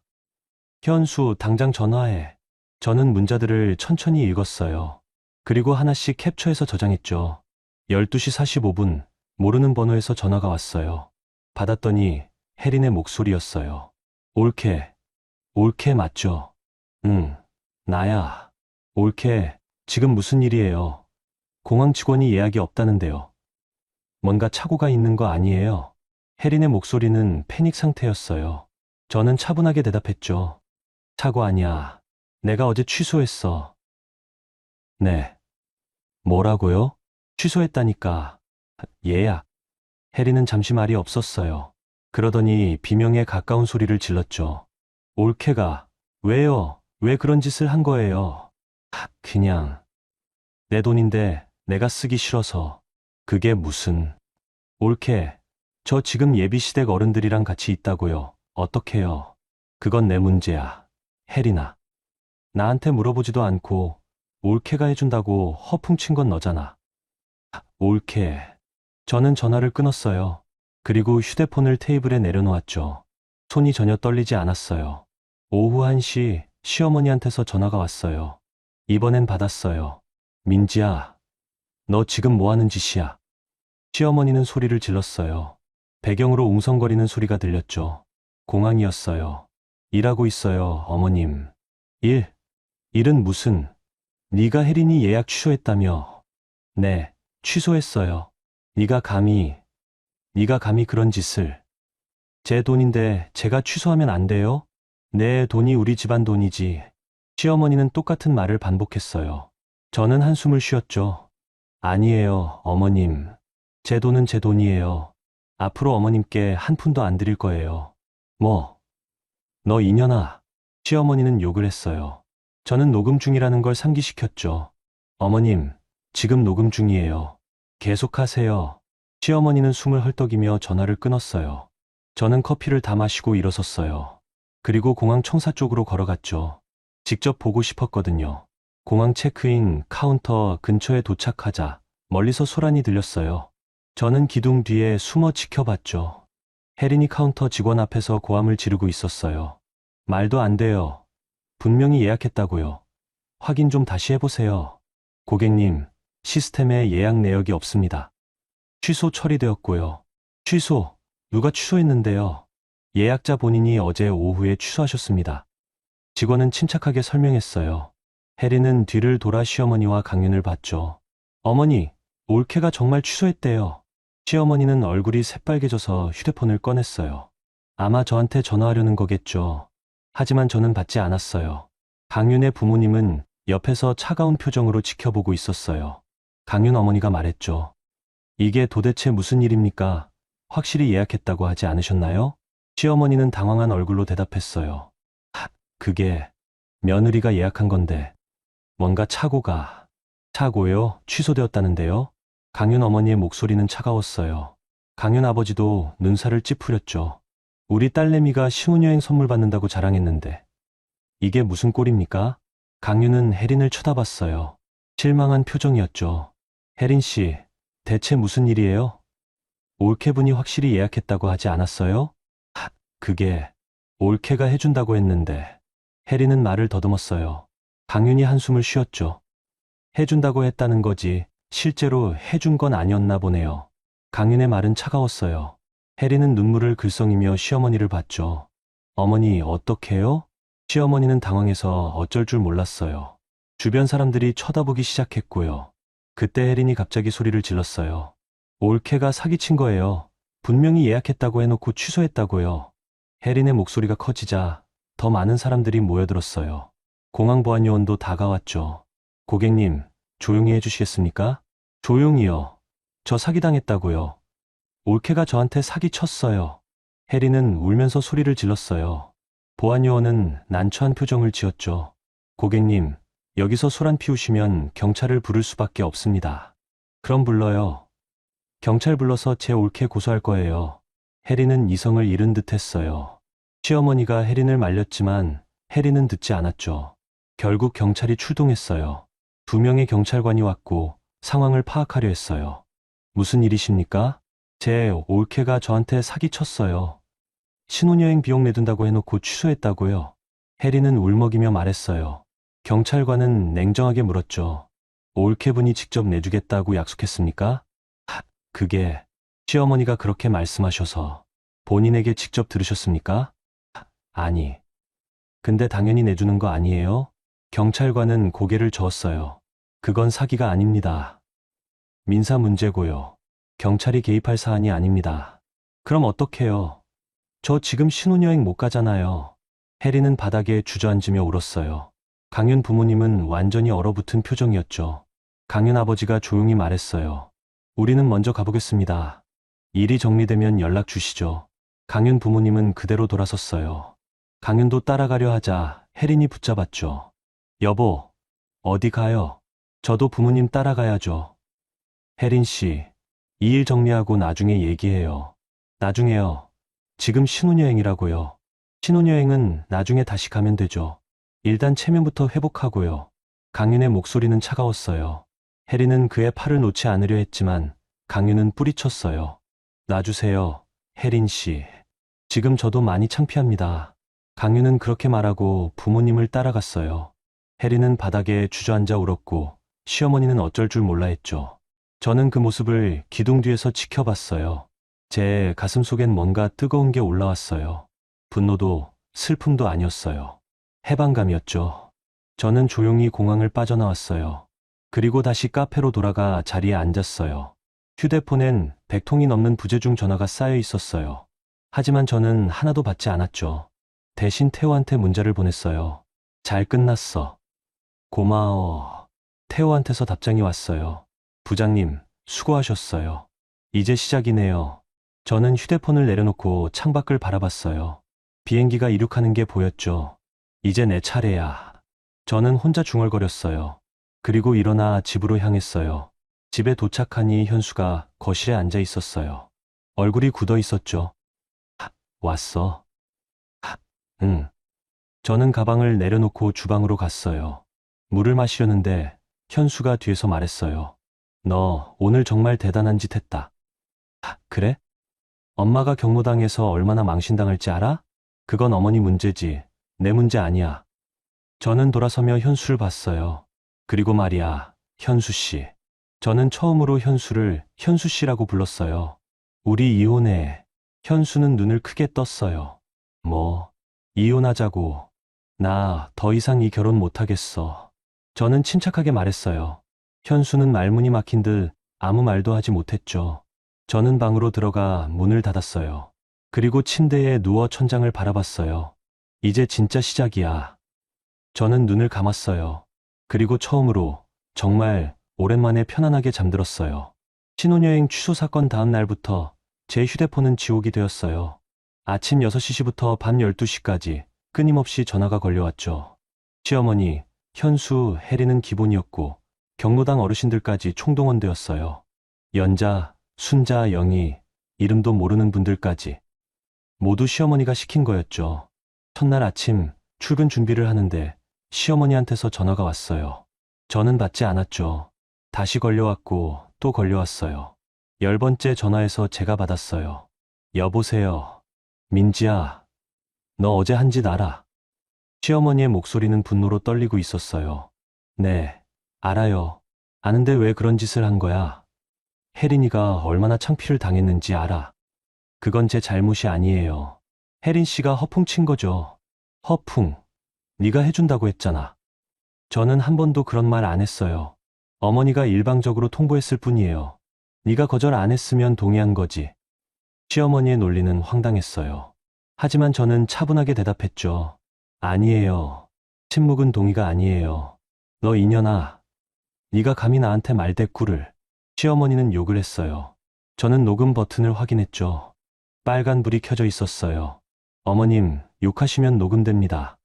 현수 당장 전화해. 저는 문자들을 천천히 읽었어요. 그리고 하나씩 캡처해서 저장했죠. 12시 45분 모르는 번호에서 전화가 왔어요. 받았더니 혜린의 목소리였어요. 올케. 올케 맞죠? 응, 나야. 올케, 지금 무슨 일이에요? 공항 직원이 예약이 없다는데요. 뭔가 착오가 있는 거 아니에요? 혜린의 목소리는 패닉 상태였어요. 저는 차분하게 대답했죠. 착오 아니야. 내가 어제 취소했어. 네. 뭐라고요? 취소했다니까. 예약. 혜린은 잠시 말이 없었어요. 그러더니 비명에 가까운 소리를 질렀죠. 올케가, 왜요? 왜 그런 짓을 한 거예요? 그냥. 내 돈인데 내가 쓰기 싫어서. 그게 무슨. 올케, 저 지금 예비시댁 어른들이랑 같이 있다고요. 어떡해요? 그건 내 문제야. 혜린아. 나한테 물어보지도 않고 올케가 해준다고 허풍친 건 너잖아. 올케. 저는 전화를 끊었어요. 그리고 휴대폰을 테이블에 내려놓았죠. 손이 전혀 떨리지 않았어요. 오후 1시 시어머니한테서 전화가 왔어요. 이번엔 받았어요. 민지야, 너 지금 뭐 하는 짓이야? 시어머니는 소리를 질렀어요. 배경으로 웅성거리는 소리가 들렸죠. 공항이었어요. 일하고 있어요, 어머님. 일은 무슨? 네가 혜린이 예약 취소했다며. 네, 취소했어요. 네가 감히 그런 짓을. 제 돈인데 제가 취소하면 안 돼요? 내 돈이 우리 집안 돈이지. 시어머니는 똑같은 말을 반복했어요. 저는 한숨을 쉬었죠. 아니에요, 어머님. 제 돈은 제 돈이에요. 앞으로 어머님께 한 푼도 안 드릴 거예요. 뭐? 너 이년아. 시어머니는 욕을 했어요. 저는 녹음 중이라는 걸 상기시켰죠. 어머님, 지금 녹음 중이에요. 계속하세요. 시어머니는 숨을 헐떡이며 전화를 끊었어요. 저는 커피를 다 마시고 일어섰어요. 그리고 공항 청사 쪽으로 걸어갔죠. 직접 보고 싶었거든요. 공항 체크인 카운터 근처에 도착하자 멀리서 소란이 들렸어요. 저는 기둥 뒤에 숨어 지켜봤죠. 혜린이 카운터 직원 앞에서 고함을 지르고 있었어요. 말도 안 돼요. 분명히 예약했다고요. 확인 좀 다시 해보세요. 고객님, 시스템에 예약 내역이 없습니다. 취소 처리되었고요. 취소? 누가 취소했는데요? 예약자 본인이 어제 오후에 취소하셨습니다. 직원은 침착하게 설명했어요. 혜린은 뒤를 돌아 시어머니와 강윤을 봤죠. 어머니, 올케가 정말 취소했대요. 시어머니는 얼굴이 새빨개져서 휴대폰을 꺼냈어요. 아마 저한테 전화하려는 거겠죠. 하지만 저는 받지 않았어요. 강윤의 부모님은 옆에서 차가운 표정으로 지켜보고 있었어요. 강윤 어머니가 말했죠. 이게 도대체 무슨 일입니까? 확실히 예약했다고 하지 않으셨나요? 시어머니는 당황한 얼굴로 대답했어요. 그게 며느리가 예약한 건데 뭔가 착오요? 취소되었다는데요? 강윤 어머니의 목소리는 차가웠어요. 강윤 아버지도 눈살을 찌푸렸죠. 우리 딸내미가 신혼여행 선물 받는다고 자랑했는데 이게 무슨 꼴입니까? 강윤은 혜린을 쳐다봤어요. 실망한 표정이었죠. 혜린 씨, 대체 무슨 일이에요? 올케분이 확실히 예약했다고 하지 않았어요? 그게 올케가 해준다고 했는데. 혜린은 말을 더듬었어요. 강윤이 한숨을 쉬었죠. 해준다고 했다는 거지 실제로 해준 건 아니었나 보네요. 강윤의 말은 차가웠어요. 혜린은 눈물을 글썽이며 시어머니를 봤죠. 어머니 어떡해요? 시어머니는 당황해서 어쩔 줄 몰랐어요. 주변 사람들이 쳐다보기 시작했고요. 그때 혜린이 갑자기 소리를 질렀어요. 올케가 사기친 거예요. 분명히 예약했다고 해놓고 취소했다고요. 혜린의 목소리가 커지자 더 많은 사람들이 모여들었어요. 공항보안요원도 다가왔죠. 고객님, 조용히 해주시겠습니까? 조용히요. 저 사기당했다고요. 올케가 저한테 사기쳤어요. 해리는 울면서 소리를 질렀어요. 보안요원은 난처한 표정을 지었죠. 고객님, 여기서 소란 피우시면 경찰을 부를 수밖에 없습니다. 그럼 불러요. 경찰 불러서 제 올케 고소할 거예요. 해리는 이성을 잃은 듯 했어요. 시어머니가 해린을 말렸지만 해리는 듣지 않았죠. 결국 경찰이 출동했어요. 2명의 경찰관이 왔고 상황을 파악하려 했어요. 무슨 일이십니까? 제 올케가 저한테 사기쳤어요. 신혼여행 비용 내둔다고 해놓고 취소했다고요. 해리는 울먹이며 말했어요. 경찰관은 냉정하게 물었죠. 올케분이 직접 내주겠다고 약속했습니까? 그게 시어머니가 그렇게 말씀하셔서 본인에게 직접 들으셨습니까? 아니. 근데 당연히 내주는 거 아니에요? 경찰관은 고개를 저었어요. 그건 사기가 아닙니다. 민사 문제고요. 경찰이 개입할 사안이 아닙니다. 그럼 어떡해요? 저 지금 신혼여행 못 가잖아요. 해리는 바닥에 주저앉으며 울었어요. 강윤 부모님은 완전히 얼어붙은 표정이었죠. 강윤 아버지가 조용히 말했어요. 우리는 먼저 가보겠습니다. 일이 정리되면 연락 주시죠. 강윤 부모님은 그대로 돌아섰어요. 강윤도 따라가려 하자 혜린이 붙잡았죠. 여보, 어디 가요? 저도 부모님 따라가야죠. 혜린 씨, 이 일 정리하고 나중에 얘기해요. 나중에요. 지금 신혼여행이라고요. 신혼여행은 나중에 다시 가면 되죠. 일단 체면부터 회복하고요. 강윤의 목소리는 차가웠어요. 혜린은 그의 팔을 놓지 않으려 했지만 강윤은 뿌리쳤어요. 놔주세요, 혜린 씨. 지금 저도 많이 창피합니다. 강윤은 그렇게 말하고 부모님을 따라갔어요. 혜린은 바닥에 주저앉아 울었고 시어머니는 어쩔 줄 몰라 했죠. 저는 그 모습을 기둥 뒤에서 지켜봤어요. 제 가슴 속엔 뭔가 뜨거운 게 올라왔어요. 분노도 슬픔도 아니었어요. 해방감이었죠. 저는 조용히 공항을 빠져나왔어요. 그리고 다시 카페로 돌아가 자리에 앉았어요. 휴대폰엔 100통이 넘는 부재중 전화가 쌓여 있었어요. 하지만 저는 하나도 받지 않았죠. 대신 태호한테 문자를 보냈어요. 잘 끝났어. 고마워. 태호한테서 답장이 왔어요. 부장님, 수고하셨어요. 이제 시작이네요. 저는 휴대폰을 내려놓고 창밖을 바라봤어요. 비행기가 이륙하는 게 보였죠. 이제 내 차례야. 저는 혼자 중얼거렸어요. 그리고 일어나 집으로 향했어요. 집에 도착하니 현수가 거실에 앉아 있었어요. 얼굴이 굳어 있었죠. 왔어. 응. 저는 가방을 내려놓고 주방으로 갔어요. 물을 마시려는데 현수가 뒤에서 말했어요. 너 오늘 정말 대단한 짓 했다. 그래? 엄마가 경로당해서 얼마나 망신당할지 알아? 그건 어머니 문제지. 내 문제 아니야. 저는 돌아서며 현수를 봤어요. 그리고 말이야, 현수 씨. 저는 처음으로 현수를 현수 씨라고 불렀어요. 우리 이혼해. 현수는 눈을 크게 떴어요. 뭐, 이혼하자고. 나 더 이상 이 결혼 못하겠어. 저는 침착하게 말했어요. 현수는 말문이 막힌 듯 아무 말도 하지 못했죠. 저는 방으로 들어가 문을 닫았어요. 그리고 침대에 누워 천장을 바라봤어요. 이제 진짜 시작이야. 저는 눈을 감았어요. 그리고 처음으로 정말 오랜만에 편안하게 잠들었어요. 신혼여행 취소 사건 다음 날부터 제 휴대폰은 지옥이 되었어요. 아침 6시부터 밤 12시까지 끊임없이 전화가 걸려왔죠. 시어머니, 현수, 혜리는 기본이었고 경로당 어르신들까지 총동원되었어요. 연자, 순자, 영희, 이름도 모르는 분들까지. 모두 시어머니가 시킨 거였죠. 첫날 아침 출근 준비를 하는데 시어머니한테서 전화가 왔어요. 저는 받지 않았죠. 다시 걸려왔고 또 걸려왔어요. 10번째 전화에서 제가 받았어요. 여보세요. 민지야, 너 어제 한 짓 알아? 시어머니의 목소리는 분노로 떨리고 있었어요. 네, 알아요. 아는데 왜 그런 짓을 한 거야? 혜린이가 얼마나 창피를 당했는지 알아. 그건 제 잘못이 아니에요. 혜린 씨가 허풍 친 거죠. 허풍. 네가 해준다고 했잖아. 저는 한 번도 그런 말 안 했어요. 어머니가 일방적으로 통보했을 뿐이에요. 네가 거절 안 했으면 동의한 거지. 시어머니의 논리는 황당했어요. 하지만 저는 차분하게 대답했죠. 아니에요. 침묵은 동의가 아니에요. 너 이년아. 네가 감히 나한테 말대꾸를. 시어머니는 욕을 했어요. 저는 녹음 버튼을 확인했죠. 빨간 불이 켜져 있었어요. 어머님, 욕하시면 녹음됩니다.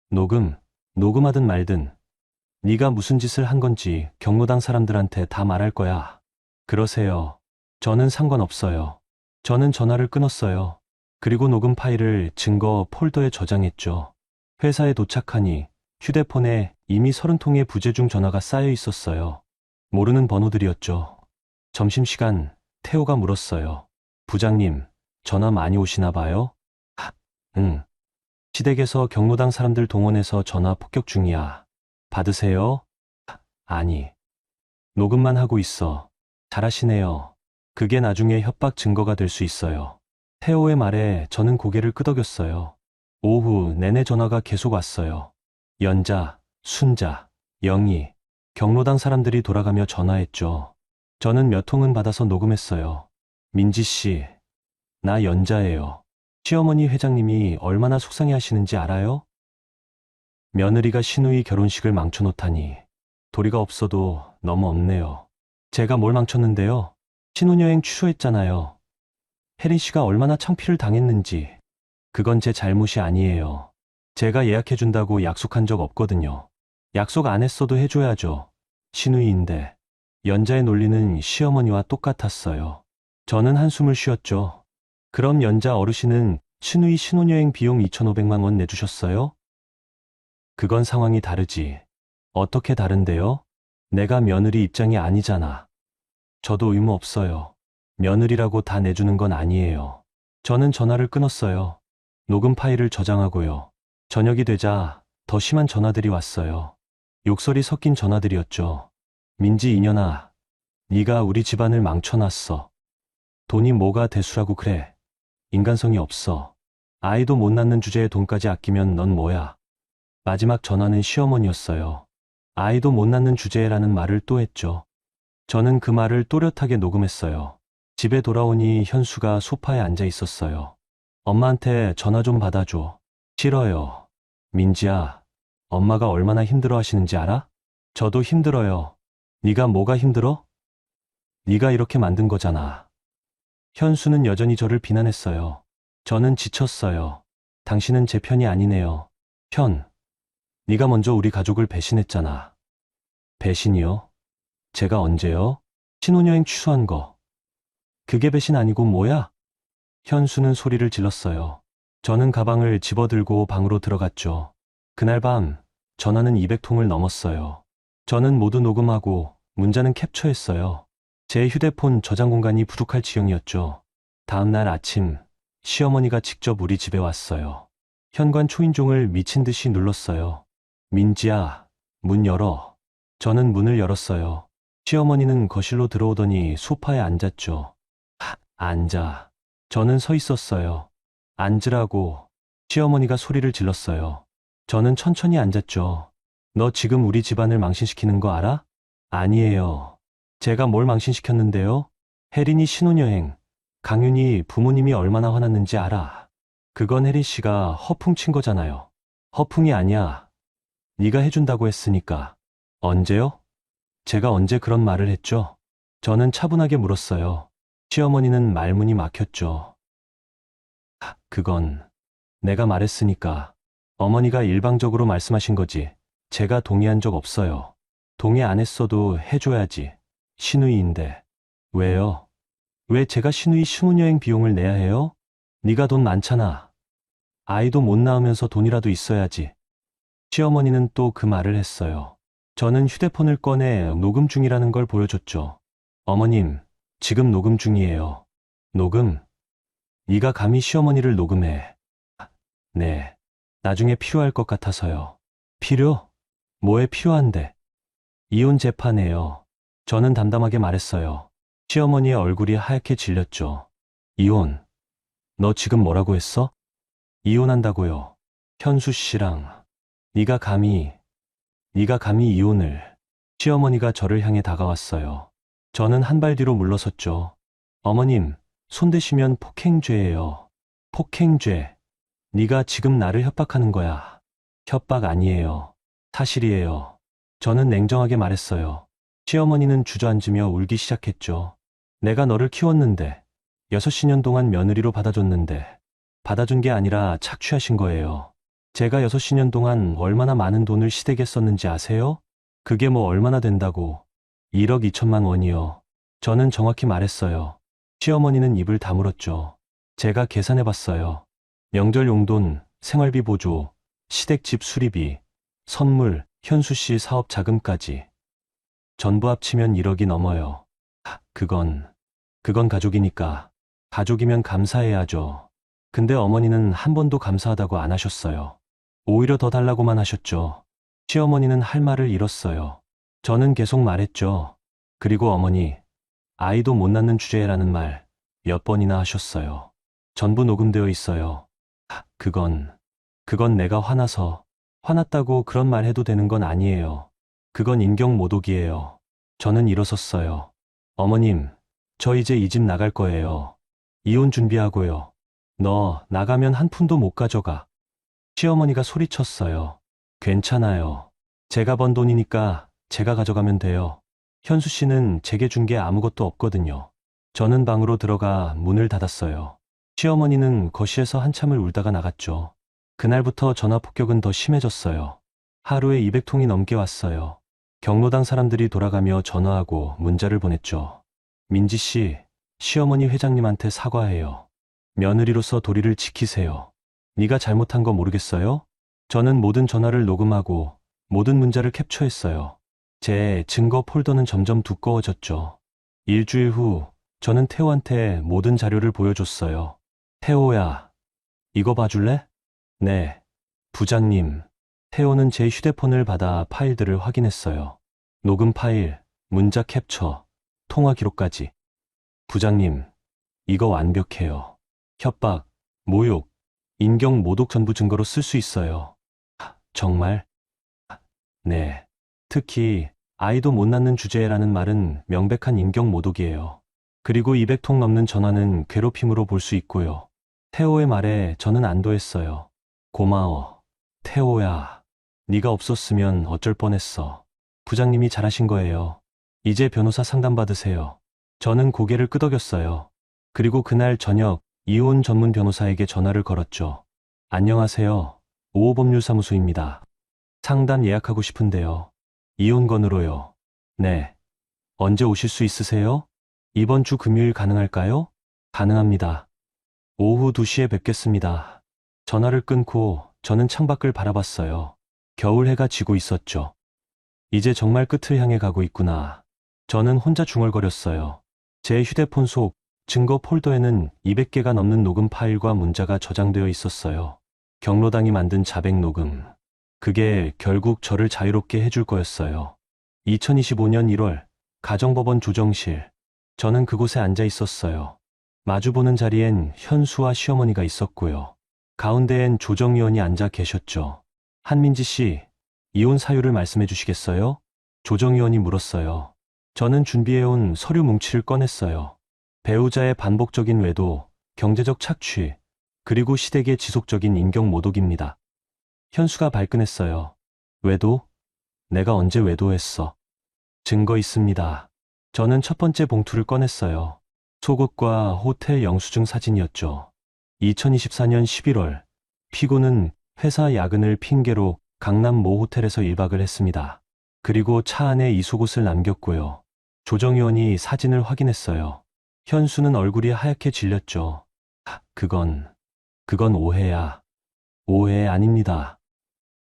녹음하든 말든. 네가 무슨 짓을 한 건지 경로당 사람들한테 다 말할 거야. 그러세요. 저는 상관없어요. 저는 전화를 끊었어요. 그리고 녹음 파일을 증거 폴더에 저장했죠. 회사에 도착하니 휴대폰에 이미 30통의 부재중 전화가 쌓여 있었어요. 모르는 번호들이었죠. 점심시간 태호가 물었어요. 부장님, 전화 많이 오시나 봐요? 응. 시댁에서 경로당 사람들 동원해서 전화 폭격 중이야. 받으세요? 아니. 녹음만 하고 있어. 잘하시네요. 그게 나중에 협박 증거가 될 수 있어요. 태호의 말에 저는 고개를 끄덕였어요. 오후 내내 전화가 계속 왔어요. 연자, 순자, 영희, 경로당 사람들이 돌아가며 전화했죠. 저는 몇 통은 받아서 녹음했어요. 민지 씨, 나 연자예요. 시어머니 회장님이 얼마나 속상해 하시는지 알아요? 며느리가 시누이 결혼식을 망쳐놓다니 도리가 없어도 너무 없네요. 제가 뭘 망쳤는데요? 신혼여행 취소했잖아요. 혜린 씨가 얼마나 창피를 당했는지. 그건 제 잘못이 아니에요. 제가 예약해준다고 약속한 적 없거든요. 약속 안 했어도 해줘야죠. 시누이인데. 연자의 논리는 시어머니와 똑같았어요. 저는 한숨을 쉬었죠. 그럼 연자 어르신은 시누이 신혼여행 비용 2,500만 원 내주셨어요? 그건 상황이 다르지. 어떻게 다른데요? 내가 며느리 입장이 아니잖아. 저도 의무 없어요. 며느리라고 다 내주는 건 아니에요. 저는 전화를 끊었어요. 녹음 파일을 저장하고요. 저녁이 되자 더 심한 전화들이 왔어요. 욕설이 섞인 전화들이었죠. 민지 이년아, 네가 우리 집안을 망쳐놨어. 돈이 뭐가 대수라고 그래. 인간성이 없어. 아이도 못 낳는 주제에 돈까지 아끼면 넌 뭐야. 마지막 전화는 시어머니였어요. 아이도 못 낳는 주제라는 말을 또 했죠. 저는 그 말을 또렷하게 녹음했어요. 집에 돌아오니 현수가 소파에 앉아 있었어요. 엄마한테 전화 좀 받아줘. 싫어요. 민지야, 엄마가 얼마나 힘들어 하시는지 알아? 저도 힘들어요. 네가 뭐가 힘들어? 네가 이렇게 만든 거잖아. 현수는 여전히 저를 비난했어요. 저는 지쳤어요. 당신은 제 편이 아니네요. 네가 먼저 우리 가족을 배신했잖아. 배신이요? 제가 언제요? 신혼여행 취소한 거. 그게 배신 아니고 뭐야? 현수는 소리를 질렀어요. 저는 가방을 집어들고 방으로 들어갔죠. 그날 밤 전화는 200통을 넘었어요. 저는 모두 녹음하고 문자는 캡처했어요. 제 휴대폰 저장 공간이 부족할 지경이었죠. 다음 날 아침 시어머니가 직접 우리 집에 왔어요. 현관 초인종을 미친 듯이 눌렀어요. 민지야, 문 열어. 저는 문을 열었어요. 시어머니는 거실로 들어오더니 소파에 앉았죠. 앉아. 저는 서 있었어요. 앉으라고. 시어머니가 소리를 질렀어요. 저는 천천히 앉았죠. 너 지금 우리 집안을 망신시키는 거 알아? 아니에요. 제가 뭘 망신시켰는데요? 혜린이 신혼여행. 강윤이 부모님이 얼마나 화났는지 알아. 그건 혜린 씨가 허풍 친 거잖아요. 허풍이 아니야. 네가 해준다고 했으니까. 언제요? 제가 언제 그런 말을 했죠? 저는 차분하게 물었어요. 시어머니는 말문이 막혔죠. 그건 내가 말했으니까. 어머니가 일방적으로 말씀하신 거지. 제가 동의한 적 없어요. 동의 안 했어도 해줘야지. 시누이인데. 왜요? 왜 제가 시누이 신혼여행 비용을 내야 해요? 네가 돈 많잖아. 아이도 못 낳으면서 돈이라도 있어야지. 시어머니는 또 그 말을 했어요. 저는 휴대폰을 꺼내 녹음 중이라는 걸 보여줬죠. 어머님, 지금 녹음 중이에요. 녹음? 네가 감히 시어머니를 녹음해. 네, 나중에 필요할 것 같아서요. 필요? 뭐에 필요한데? 이혼 재판에요. 저는 담담하게 말했어요. 시어머니의 얼굴이 하얗게 질렸죠. 이혼? 너 지금 뭐라고 했어? 이혼한다고요. 현수 씨랑. 네가 감히 이혼을. 시어머니가 저를 향해 다가왔어요. 저는 한 발 뒤로 물러섰죠. 어머님, 손대시면 폭행죄예요. 폭행죄. 네가 지금 나를 협박하는 거야. 협박 아니에요. 사실이에요. 저는 냉정하게 말했어요. 시어머니는 주저앉으며 울기 시작했죠. 내가 너를 키웠는데, 6년 동안 며느리로 받아줬는데, 받아준 게 아니라 착취하신 거예요. 제가 6년 동안 얼마나 많은 돈을 시댁에 썼는지 아세요? 그게 뭐 얼마나 된다고. 1억 2천만 원이요. 저는 정확히 말했어요. 시어머니는 입을 다물었죠. 제가 계산해봤어요. 명절 용돈, 생활비 보조, 시댁 집 수리비, 선물, 현수 씨 사업 자금까지. 전부 합치면 1억이 넘어요. 그건 가족이니까. 가족이면 감사해야죠. 근데 어머니는 한 번도 감사하다고 안 하셨어요. 오히려 더 달라고만 하셨죠. 시어머니는 할 말을 잃었어요. 저는 계속 말했죠. 그리고 어머니, 아이도 못 낳는 주제라는 말 몇 번이나 하셨어요. 전부 녹음되어 있어요. 그건 내가 화났다고 그런 말 해도 되는 건 아니에요. 그건 인격모독이에요. 저는 일어섰어요. 어머님, 저 이제 이 집 나갈 거예요. 이혼 준비하고요. 너 나가면 한 푼도 못 가져가. 시어머니가 소리쳤어요. 괜찮아요. 제가 번 돈이니까 제가 가져가면 돼요. 현수 씨는 제게 준 게 아무것도 없거든요. 저는 방으로 들어가 문을 닫았어요. 시어머니는 거실에서 한참을 울다가 나갔죠. 그날부터 전화 폭격은 더 심해졌어요. 하루에 200통이 넘게 왔어요. 경로당 사람들이 돌아가며 전화하고 문자를 보냈죠. 민지 씨, 시어머니 회장님한테 사과해요. 며느리로서 도리를 지키세요. 네가 잘못한 거 모르겠어요? 저는 모든 전화를 녹음하고 모든 문자를 캡처했어요. 제 증거 폴더는 점점 두꺼워졌죠. 일주일 후 저는 태호한테 모든 자료를 보여줬어요. 태호야, 이거 봐줄래? 네, 부장님. 태호는 제 휴대폰을 받아 파일들을 확인했어요. 녹음 파일, 문자 캡처, 통화 기록까지. 부장님, 이거 완벽해요. 협박, 모욕, 인격 모독 전부 증거로 쓸 수 있어요. 정말? 네. 특히 아이도 못 낳는 주제라는 말은 명백한 인격 모독이에요. 그리고 200통 넘는 전화는 괴롭힘으로 볼 수 있고요. 태호의 말에 저는 안도했어요. 고마워. 태호야. 네가 없었으면 어쩔 뻔했어. 부장님이 잘하신 거예요. 이제 변호사 상담 받으세요. 저는 고개를 끄덕였어요. 그리고 그날 저녁 이혼 전문 변호사에게 전화를 걸었죠. 안녕하세요. 오호법률사무소입니다. 상담 예약하고 싶은데요. 이혼건으로요. 네. 언제 오실 수 있으세요? 이번 주 금요일 가능할까요? 가능합니다. 오후 2시에 뵙겠습니다. 전화를 끊고 저는 창밖을 바라봤어요. 겨울 해가 지고 있었죠. 이제 정말 끝을 향해 가고 있구나. 저는 혼자 중얼거렸어요. 제 휴대폰 속 증거 폴더에는 200개가 넘는 녹음 파일과 문자가 저장되어 있었어요. 경로당이 만든 자백 녹음. 그게 결국 저를 자유롭게 해줄 거였어요. 2025년 1월 가정법원 조정실. 저는 그곳에 앉아 있었어요. 마주보는 자리엔 현수와 시어머니가 있었고요. 가운데엔 조정위원이 앉아 계셨죠. 한민지 씨, 이혼 사유를 말씀해 주시겠어요? 조정위원이 물었어요. 저는 준비해온 서류 뭉치를 꺼냈어요. 배우자의 반복적인 외도, 경제적 착취, 그리고 시댁의 지속적인 인격 모독입니다. 현수가 발끈했어요. 외도? 내가 언제 외도했어? 증거 있습니다. 저는 첫 번째 봉투를 꺼냈어요. 속옷과 호텔 영수증 사진이었죠. 2024년 11월, 피고는 회사 야근을 핑계로 강남 모 호텔에서 1박을 했습니다. 그리고 차 안에 이 속옷을 남겼고요. 조정위원이 사진을 확인했어요. 현수는 얼굴이 하얗게 질렸죠. 그건 오해야. 오해 아닙니다.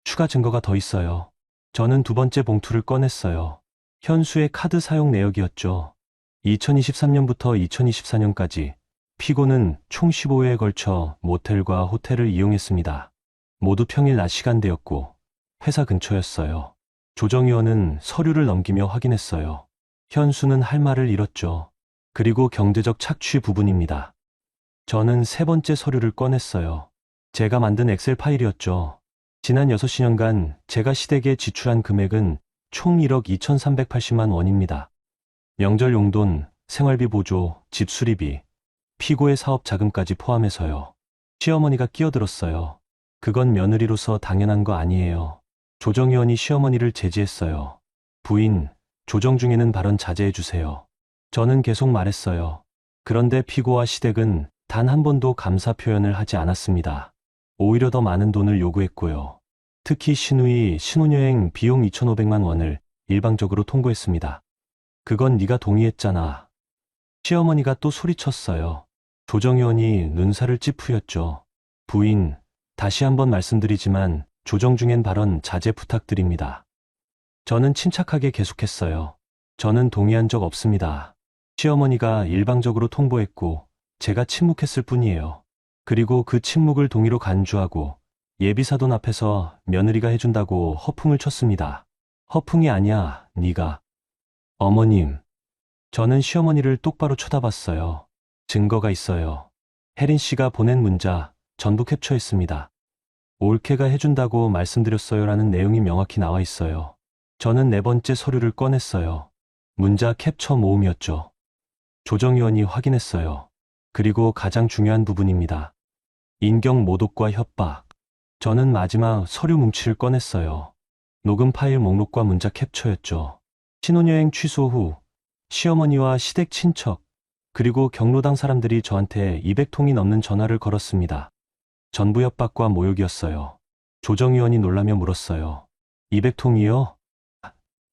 추가 증거가 더 있어요. 저는 두 번째 봉투를 꺼냈어요. 현수의 카드 사용 내역이었죠. 2023년부터 2024년까지 피고는 총 15회에 걸쳐 모텔과 호텔을 이용했습니다. 모두 평일 낮 시간대였고 회사 근처였어요. 조정위원은 서류를 넘기며 확인했어요. 현수는 할 말을 잃었죠. 그리고 경제적 착취 부분입니다. 저는 세 번째 서류를 꺼냈어요. 제가 만든 엑셀 파일이었죠. 지난 6년간 제가 시댁에 지출한 금액은 총 1억 2,380만 원입니다. 명절 용돈, 생활비 보조, 집 수리비, 피고의 사업 자금까지 포함해서요. 시어머니가 끼어들었어요. 그건 며느리로서 당연한 거 아니에요. 조정 의원이 시어머니를 제지했어요. 부인, 조정 중에는 발언 자제해 주세요. 저는 계속 말했어요. 그런데 피고와 시댁은 단 한 번도 감사 표현을 하지 않았습니다. 오히려 더 많은 돈을 요구했고요. 특히 신우이 신혼여행 비용 2,500만 원을 일방적으로 통보했습니다. 그건 네가 동의했잖아. 시어머니가 또 소리쳤어요. 조정 의원이 눈살을 찌푸렸죠. 부인, 다시 한번 말씀드리지만 조정 중엔 발언 자제 부탁드립니다. 저는 침착하게 계속했어요. 저는 동의한 적 없습니다. 시어머니가 일방적으로 통보했고 제가 침묵했을 뿐이에요. 그리고 그 침묵을 동의로 간주하고 예비사돈 앞에서 며느리가 해준다고 허풍을 쳤습니다. 허풍이 아니야, 네가. 어머님. 저는 시어머니를 똑바로 쳐다봤어요. 증거가 있어요. 혜린 씨가 보낸 문자 전부 캡처했습니다. 올케가 해준다고 말씀드렸어요라는 내용이 명확히 나와 있어요. 저는 네 번째 서류를 꺼냈어요. 문자 캡처 모음이었죠. 조정 의원이 확인했어요. 그리고 가장 중요한 부분입니다. 인격 모독과 협박. 저는 마지막 서류 뭉치를 꺼냈어요. 녹음 파일 목록과 문자 캡처였죠. 신혼여행 취소 후 시어머니와 시댁 친척 그리고 경로당 사람들이 저한테 200통이 넘는 전화를 걸었습니다. 전부 협박과 모욕이었어요. 조정 의원이 놀라며 물었어요. 200통이요?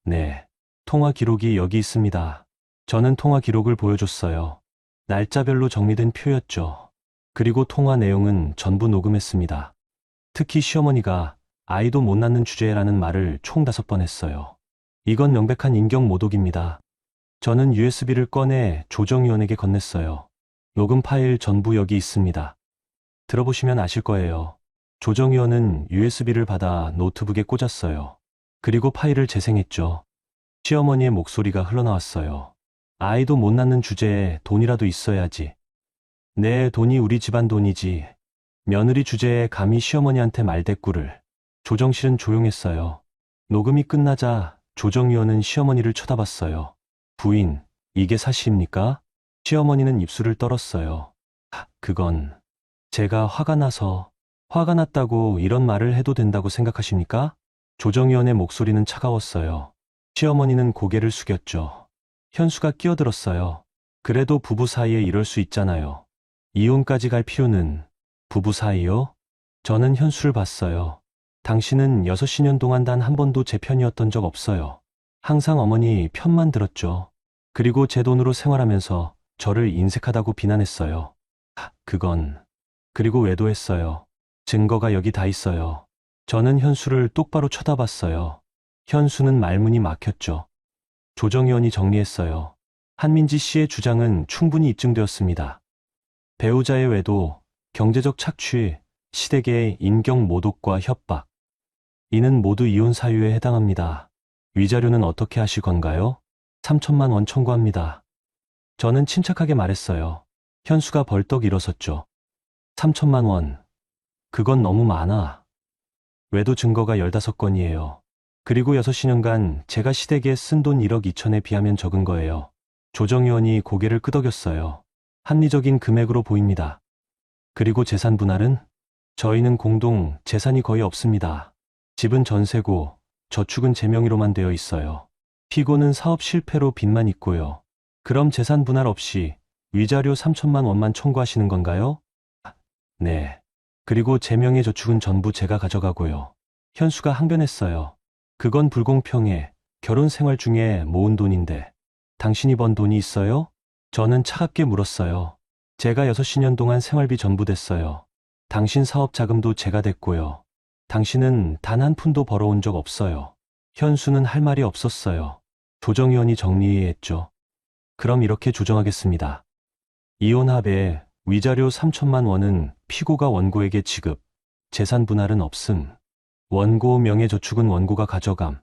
네. 통화 기록이 여기 있습니다. 저는 통화 기록을 보여줬어요. 날짜별로 정리된 표였죠. 그리고 통화 내용은 전부 녹음했습니다. 특히 시어머니가 아이도 못 낳는 주제라는 말을 총 5번 했어요. 이건 명백한 인격 모독입니다. 저는 USB를 꺼내 조정 의원에게 건넸어요. 녹음 파일 전부 여기 있습니다. 들어보시면 아실 거예요. 조정 의원은 USB를 받아 노트북에 꽂았어요. 그리고 파일을 재생했죠. 시어머니의 목소리가 흘러나왔어요. 아이도 못 낳는 주제에 돈이라도 있어야지. 네, 돈이 우리 집안 돈이지. 며느리 주제에 감히 시어머니한테 말대꾸를. 조정실은 조용했어요. 녹음이 끝나자 조정 의원은 시어머니를 쳐다봤어요. 부인, 이게 사실입니까? 시어머니는 입술을 떨었어요. 그건 제가 화가 났다고 이런 말을 해도 된다고 생각하십니까? 조정 의원의 목소리는 차가웠어요. 시어머니는 고개를 숙였죠. 현수가 끼어들었어요. 그래도 부부 사이에 이럴 수 있잖아요. 이혼까지 갈 필요는. 부부 사이요? 저는 현수를 봤어요. 당신은 6년 동안 단 한 번도 제 편이었던 적 없어요. 항상 어머니 편만 들었죠. 그리고 제 돈으로 생활하면서 저를 인색하다고 비난했어요. 그리고 외도했어요. 증거가 여기 다 있어요. 저는 현수를 똑바로 쳐다봤어요. 현수는 말문이 막혔죠. 조정 의원이 정리했어요. 한민지 씨의 주장은 충분히 입증되었습니다. 배우자의 외도, 경제적 착취, 시댁의 인격 모독과 협박. 이는 모두 이혼 사유에 해당합니다. 위자료는 어떻게 하실 건가요? 3천만 원 청구합니다. 저는 침착하게 말했어요. 현수가 벌떡 일어섰죠. 3천만 원. 그건 너무 많아. 외도 증거가 15건이에요. 그리고 6년간 제가 시댁에 쓴 돈 1억 2천에 비하면 적은 거예요. 조정 의원이 고개를 끄덕였어요. 합리적인 금액으로 보입니다. 그리고 재산 분할은? 저희는 공동 재산이 거의 없습니다. 집은 전세고 저축은 제 명의로만 되어 있어요. 피고는 사업 실패로 빚만 있고요. 그럼 재산 분할 없이 위자료 3천만 원만 청구하시는 건가요? 네. 그리고 제 명의 저축은 전부 제가 가져가고요. 현수가 항변했어요. 그건 불공평해. 결혼 생활 중에 모은 돈인데. 당신이 번 돈이 있어요? 저는 차갑게 물었어요. 제가 6년 동안 생활비 전부 댔어요. 당신 사업 자금도 제가 댔고요. 당신은 단 한 푼도 벌어온 적 없어요. 현수는 할 말이 없었어요. 조정 의원이 정리했죠. 그럼 이렇게 조정하겠습니다. 이혼 합의에 위자료 3천만 원은 피고가 원고에게 지급, 재산 분할은 없음. 원고 명의 저축은 원고가 가져감.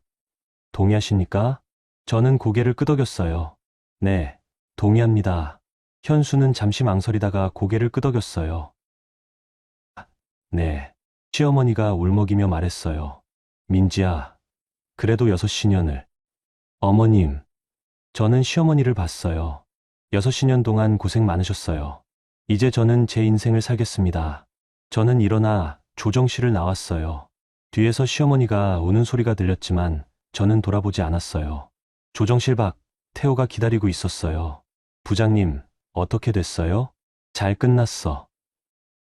동의하십니까? 저는 고개를 끄덕였어요. 네, 동의합니다. 현수는 잠시 망설이다가 고개를 끄덕였어요. 네. 시어머니가 울먹이며 말했어요. 민지야, 그래도 6년을. 어머님, 저는 시어머니를 봤어요. 6년 동안 고생 많으셨어요. 이제 저는 제 인생을 살겠습니다. 저는 일어나 조정실을 나왔어요. 뒤에서 시어머니가 우는 소리가 들렸지만 저는 돌아보지 않았어요. 조정실 밖 태호가 기다리고 있었어요. 부장님, 어떻게 됐어요? 잘 끝났어.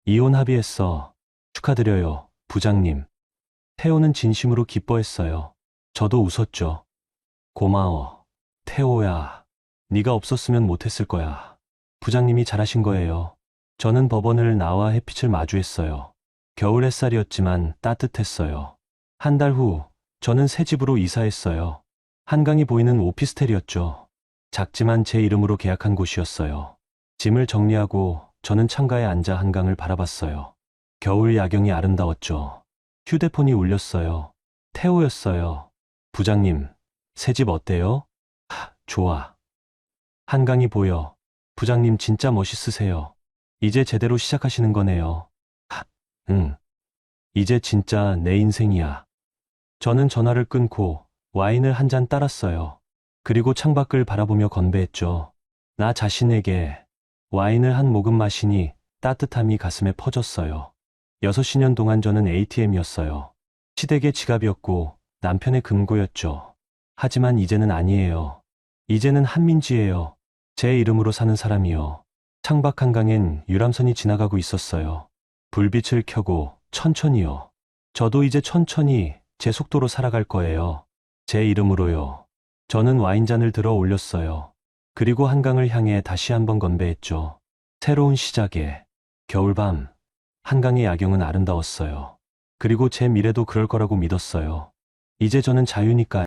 이혼 합의했어. 축하드려요, 부장님. 태호는 진심으로 기뻐했어요. 저도 웃었죠. 고마워. 태호야. 네가 없었으면 못했을 거야. 부장님이 잘하신 거예요. 저는 법원을 나와 햇빛을 마주했어요. 겨울 햇살이었지만 따뜻했어요. 한 달 후, 저는 새 집으로 이사했어요. 한강이 보이는 오피스텔이었죠. 작지만 제 이름으로 계약한 곳이었어요. 짐을 정리하고 저는 창가에 앉아 한강을 바라봤어요. 겨울 야경이 아름다웠죠. 휴대폰이 울렸어요. 태호였어요. 부장님, 새 집 어때요? 좋아. 한강이 보여. 부장님 진짜 멋있으세요. 이제 제대로 시작하시는 거네요. 응. 이제 진짜 내 인생이야. 저는 전화를 끊고 와인을 한 잔 따랐어요. 그리고 창밖을 바라보며 건배했죠. 나 자신에게 와인을 한 모금 마시니 따뜻함이 가슴에 퍼졌어요. 6년 동안 저는 ATM이었어요. 시댁의 지갑이었고 남편의 금고였죠. 하지만 이제는 아니에요. 이제는 한민지예요. 제 이름으로 사는 사람이요. 창밖 한강엔 유람선이 지나가고 있었어요. 불빛을 켜고 천천히요. 저도 이제 천천히 제 속도로 살아갈 거예요. 제 이름으로요. 저는 와인잔을 들어 올렸어요. 그리고 한강을 향해 다시 한번 건배했죠. 새로운 시작에 겨울밤 한강의 야경은 아름다웠어요. 그리고 제 미래도 그럴 거라고 믿었어요. 이제 저는 자유니까